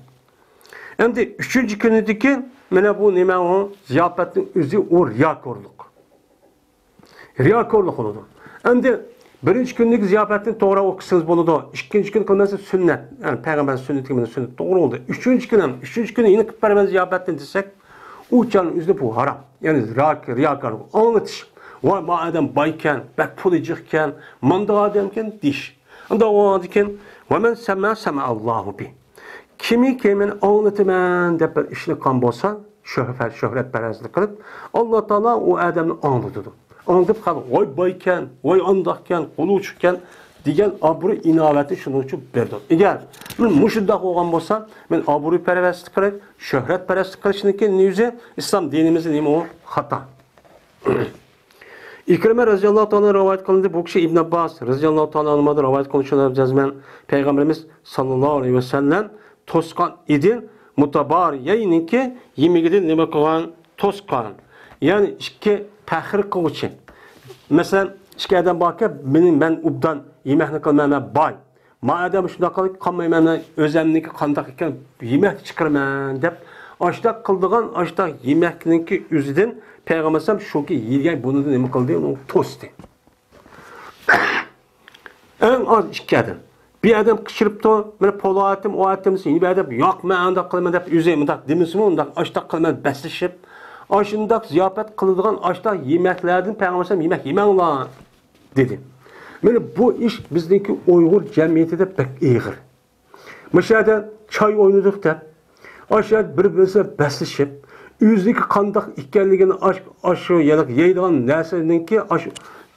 Endi üçüncü günüdeki mana bu nima o ziyofatning o'zi o riyokorlik. Riyokorlik bo'ladi. Endi birinchi kunlik ziyofatni to'g'ri o'qisangiz bo'ladi. Ikkinchi kun qilmasa sunnat. Yani payg'ambar sunnatiga mana sunnat to'g'ri bo'ldi. Üçüncü kuni yine qilib beraman ziyofatni desak, o'chaning o'zida bu harom. Yani riyokorlik, anglatish. Voy bu odam boykan, bak puli jiqkan, manda odamkan deyish. Unda o ekan وَمَنْ سَمَا Allahu bi. Kimin anlataman deb bir ishni qilgan bo'lsa, shuhratparastlik qilib, Alloh taolo u odamni anlatadi. Anlatib qoldi, voy boykan, voy andaqkan, qo'li uchiqqan degan obro' inovatni shuning uchun berdi. Agar men mushunda qilgan bo'lsa, men obro'parastlik qilib, shuhratparastlik qilishnikki o'zi islom dinimizning nima u xato. İkrime radhiyallohu ta'ala rivoyat qilindi. Bu kishi Ibn Abbas radhiyallohu ta'ala anhudan rivoyat qilishini jazman Peygamberimiz sallallohu alayhi vasallam to'sqan idin mutabariyinki yemigidan nima qilgan to'sqan. Ya'ni ikki tahir qiluvchi. Masalan, ikki odam borki, men ubdan yemekni qilmayman boy. Ma odam shunday qilib qolmayman, o'zimniki qandoq ekan yemek chiqarman deb oshda qildigan oshda yemekninki o'zidan Peygamberim şoki yiygen bunu da nima qildi? Onu to'sdi. Eng az ikki adam. Bir adam qishiribdi, mana polatim, o atimsin, bir adam yo'q, men undaq qilaman deb o'zi undaq demismi, undaq oshda qilaman baslashib, oshundaq ziyofat qiladigan oshda yemeklardan Peygamberim yemek yemanglar dedi. Mana bu ish bizniki Uyg'ur jamiyatida pek ig'ir. Mashada choy o'ynadik deb, oshda bir-birisi baslashib Yüzdeki kandak ikkenligini aşı yalık yeydiğin neslininki aşı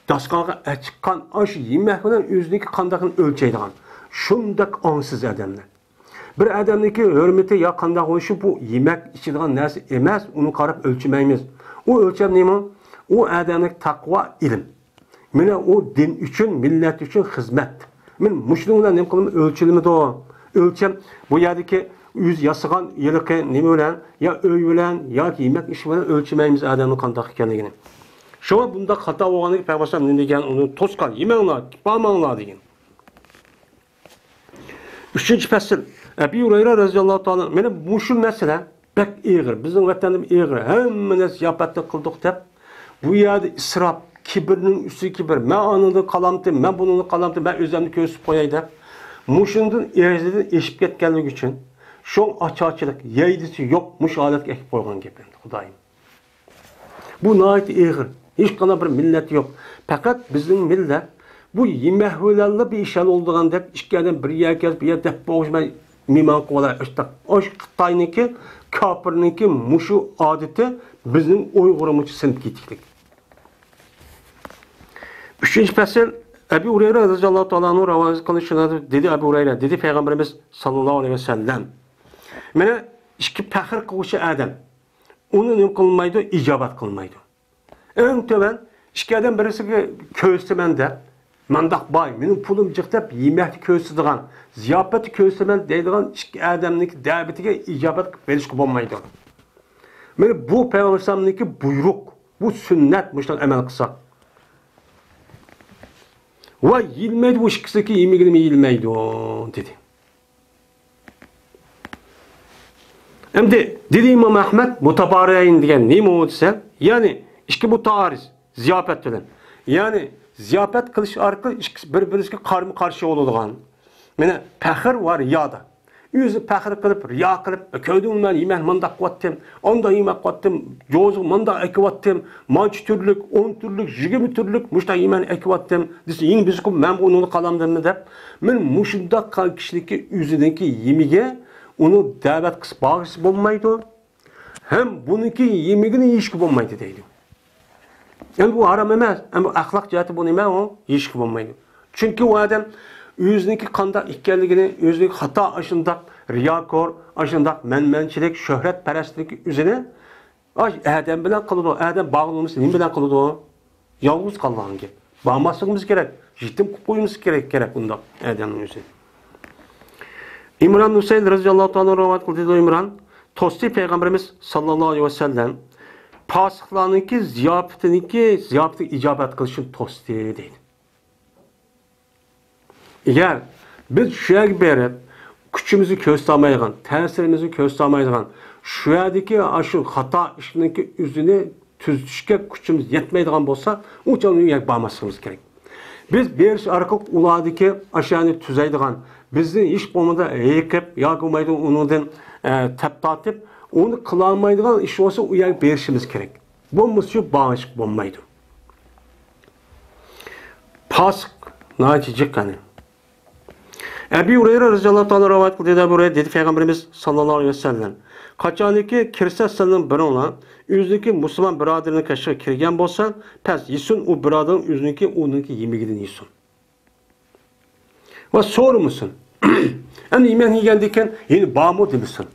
daskanğa çıkan aşı yemek bilen yüzdeki kandakını ölçeydiğin. Şundak ansız adamlar. Bir adamniki hürmeti ya kandak oluşu bu yemek içidiğin nesli emez, onu karıp ölçmeyimiz. O ölçem neymi? O adamlık takva ilim. Mine o din üçün, millet üçün hizmet. Min muşluğuna ne kılım ölçülümü de o. Ölçem bu yerdeki yüz yasıgan yılıkı ne bilen ya öy bilen ya yemek işi bilen ölçmeyimiz adamın kandak ekanligini. Şuna bunda hata olganı Peygamber ne degan onu toskan yemanglar, barmanglar degan. Üçüncü fasıl Ebu Hureyre radhiyallohu ta'ala meni bu şu mesele pek ig'ir. Bizning vatanda ig'ir. Hammani ziyofatni qildik deb bu yerda isrof, kibrning üstü kibr. Men anını qalamdim, men bunini qalamdim, men o'zimni ko'rsatib qo'yay deb. Mushundan erzidan eshib ketganligi uchun Şoň açaçylyk, yeýdisi ýok, muş aletke ekip koygan gep endi, Hudaýym. Bu naýat eýgir. Hiç qana bir millet ýok. Fakat bizning millet bu yemek bilenle bir işel oldugan dep, iki adam bir ýerke bir ýer dep boğuşmay miman qolar ıştak. Oş Xitaynyki, kafirninki muşu adeti bizning Uýgurymyz sinip gitdik. Üçüncü fasıl Ebu Hureyre radhiyallohu ta'ala anhu riwayat qilishini dedi Ebu Hureyre, dedi Peygamberimiz sallallohu alayhi vasallam. Mana ikki faxr qiluvchi adam uni nima qilmaydi, ijobat qilmaydi. Eng töven ikki adam birisiga ko'rsaman deb, mandaq boy, mening pulim jiq deb yemekni ko'rsatadigan, ziyofatni ko'rsaman deydigan ikki odamning da'vatiga ijobat berishga bo'lmaydi. Mana bu Payg'ambarimizniki buyruq, bu sunnat mushtan amal qilsak. Va yilmaydi bu ikkisiki yemegini yilmaydi dedi. Endi dedi İmam Ahmed mutabariyin degan nima o desa, ya'ni ikki mutariz ziyofat bilan. Ya'ni ziyofat qilish orqali ikkisi bir-biriga qarshi bo'ladigan. Mana faxr va riyoda. O'zi faxr qilib, riyo qilib, ko'dimman yemak manda qotdim, onda yemak qotdim, jo'zi manda ekvatdim, manch turlik, 10 turlik, 20 turlik mushta yemak ekvatdim. Desa, "Eng bizku men buni qalamdimmi?" deb, men mushunda kishiliki o'zidagi yemiga onu davet qilib bağışsız bo'lmaydi. Hem buniki yemegini yeyishga bo'lmaydi deydi. Yani bu haram emas, ama axloq jihati bu nima o? Yeyishga bo'lmaydi. Çünkü o adam özününki qandaq ikkenligini, özününki hata aşındaq, riyakor, aşındaq menmençilik, şöhretperestlik üzerine adam bilen kılıdı o. Adam bağlılığımız ne bilen kılıdı o? Yalnız kalağın ki. Bağmasımız gerek. Ciddim koyumuz gerek bunda adamın özü. İmran Nusayn radıyallahu anhu rivayet kıldı İmran. Tosti Peygamberimiz sallallahu aleyhi ve sellem pasıqlarınki ziyafeti icabet kılışın tosti deydi. Eğer biz şuya berip küçümüzü göstermeyigan, tesirimizi göstermeyigan, şuyadaki aşı hata işindeki üzüne tüzüşke küçümüz yetmeydigan bolsa, o canını yak bağmasımız gerek. Biz beriş arkalık uladaki aşağını tüzeydigan, bizni iş bolmada eğikip, yakılmaydı onundan teptatip, onu kılamaydigan iş olsa o yak berişimiz gerek. Bolması şu bağışık bolmaydı. Pasık, naçicik hani. Ebu Hureyre radıyallahu anh rivayet kıldı Ebu Hureyre dedi Peygamberimiz sallallahu aleyhi ve sellem. Kaçaniki kirse senin biri olan, yüzdeki Müslüman biraderine kaşığı kirgen bolsan, pes yesin o biraderin yüzdeki onunki yemeğini yesin. Ve soru musun? Yani yemeğin yigendiyken yeni bağımı demişsin.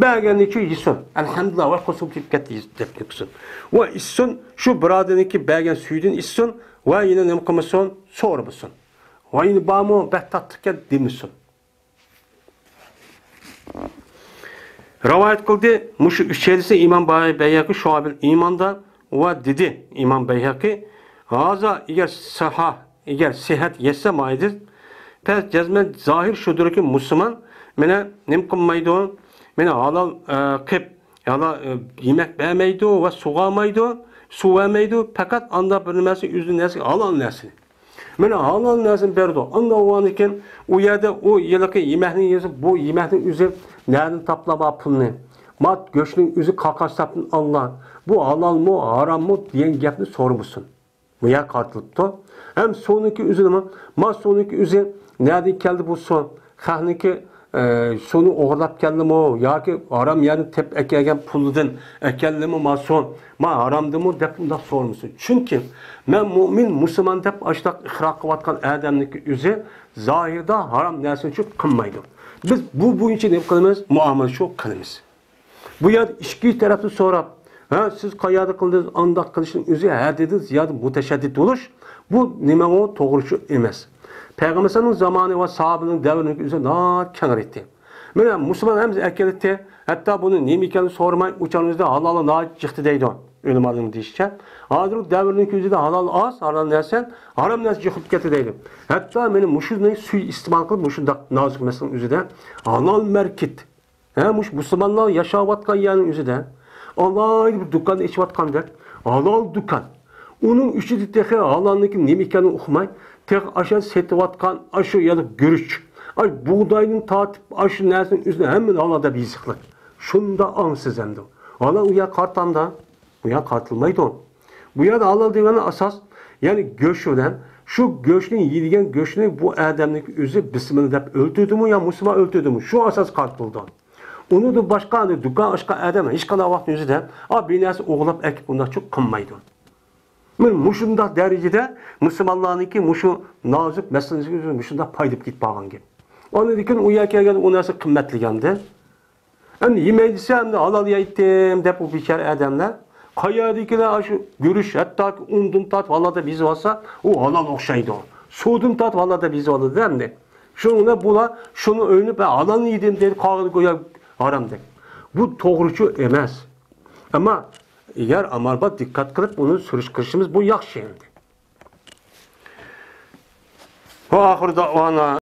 Bəgəndiki yesin. Elhamdülillah ve kusub tepket yesin. Ve yesin şu biraderinki bəgən süydün yesin ve yine ne kılmışsın? Soru musun? Ve yine bağımı behtattıkken demişsin. Rivayet kıldı. Muşu üçerisi İmam Beyhaqi Şuabil İman'da ve dedi İmam Beyhaqi Haza eğer sihat yetse maidir pes cezmen zahir şudur ki Müslüman mene nem kılmaydı mene halal kıp ya yemek vermeydi ve su vermeydi fakat anda bilmesi yüzü nesi halal nesi mene halal nesi berdi anda o an iken o yerde o yılki yemeğini yazıp bu yemeğin yüzü nereden taplama pulunu mat göçünün yüzü kakas tapın Allah bu halal mı haram mı diyen gapni sormuşsun bu yer kartılıptı hem sonraki yüzü mi mat sonraki yüzü nereden geldi bu son kahniki sonu oğurlap geldi mi ya ki haram yani tep ekegen puludun ekelli mi ma son ma haramdı mı dep bunda sormuşsun çünkü men mümin Müslüman dep açtak ihrak kıvatkan adamniki yüzü zahirde haram nersin için kılmaydı. Biz bu için ne kılımız? Muamele şu kılımız. Bu ya işki tarafı sonra siz kayada kıldınız, andak kılışın üzeri her dediniz ya da müteşeddit oluş. Bu nime o doğrusu emez. Peygamber'in zamanı ve sahabenin devrinin üzeri daha kenar etti. Mesela Müslüman hem erken etti. Hatta bunu nime ikenini sormayın. Uçağınızda halalı daha çıktı deydi. Ölüm adını deyişken. Hazır devrinin üzeri halal az, halal nersen, haram nersen çıkıp getir deydi. Hatta benim muşudunu suyu istimal kılıp muşuda nazik meselenin üzeri halal merkit. Müslümanlar yaşavatkan yerin üzeri Allah bir dükkanı içivatkan der. Halal dükkan. Onun üçü de halalındaki nime ikenini okumay. Tek aşağı setivatkan aşı ya da görüş. Ay buğdayının tatip aşı nersinin üzerine hemen halada bir yızıklık. Şunda ansız hem de. Halal uya kartanda. Uya kartılmaydı o. Bu ya da halal diyenin asas yani göçüden şu göçünün yedigen göçünü bu adamlık üzü bismillah deyip öldürdü mü ya Müslüman öldürdü mü? Şu asas kartıldı. Onu da başka dükkan başka adam hiç kadar vakti üzü de binası oğlap ekip bunlar çok kınmaydı. Muşunda derecede Müslümanlarınki muşu nazik meselesi üzerine muşunda paydıp git bağlan gibi. Onun için uyarken o nasıl kıymetli geldi. Yani yemeğisi hem de halal yaytım deyip bu bir kere adamlar. Kayadikiler şu görüş hatta undum tat valla da biz olsa o halal okşaydı o. Soğudum tat valla da biz oldu değil mi? Şunu bula şunu önüp halal yedim dedi kağıdı koya haram dedi. Bu doğrucu emez. Ama eğer amarba dikkat kılıp bunu sürüşkürüşümüz bu yaxşı endi. Ve ahir davana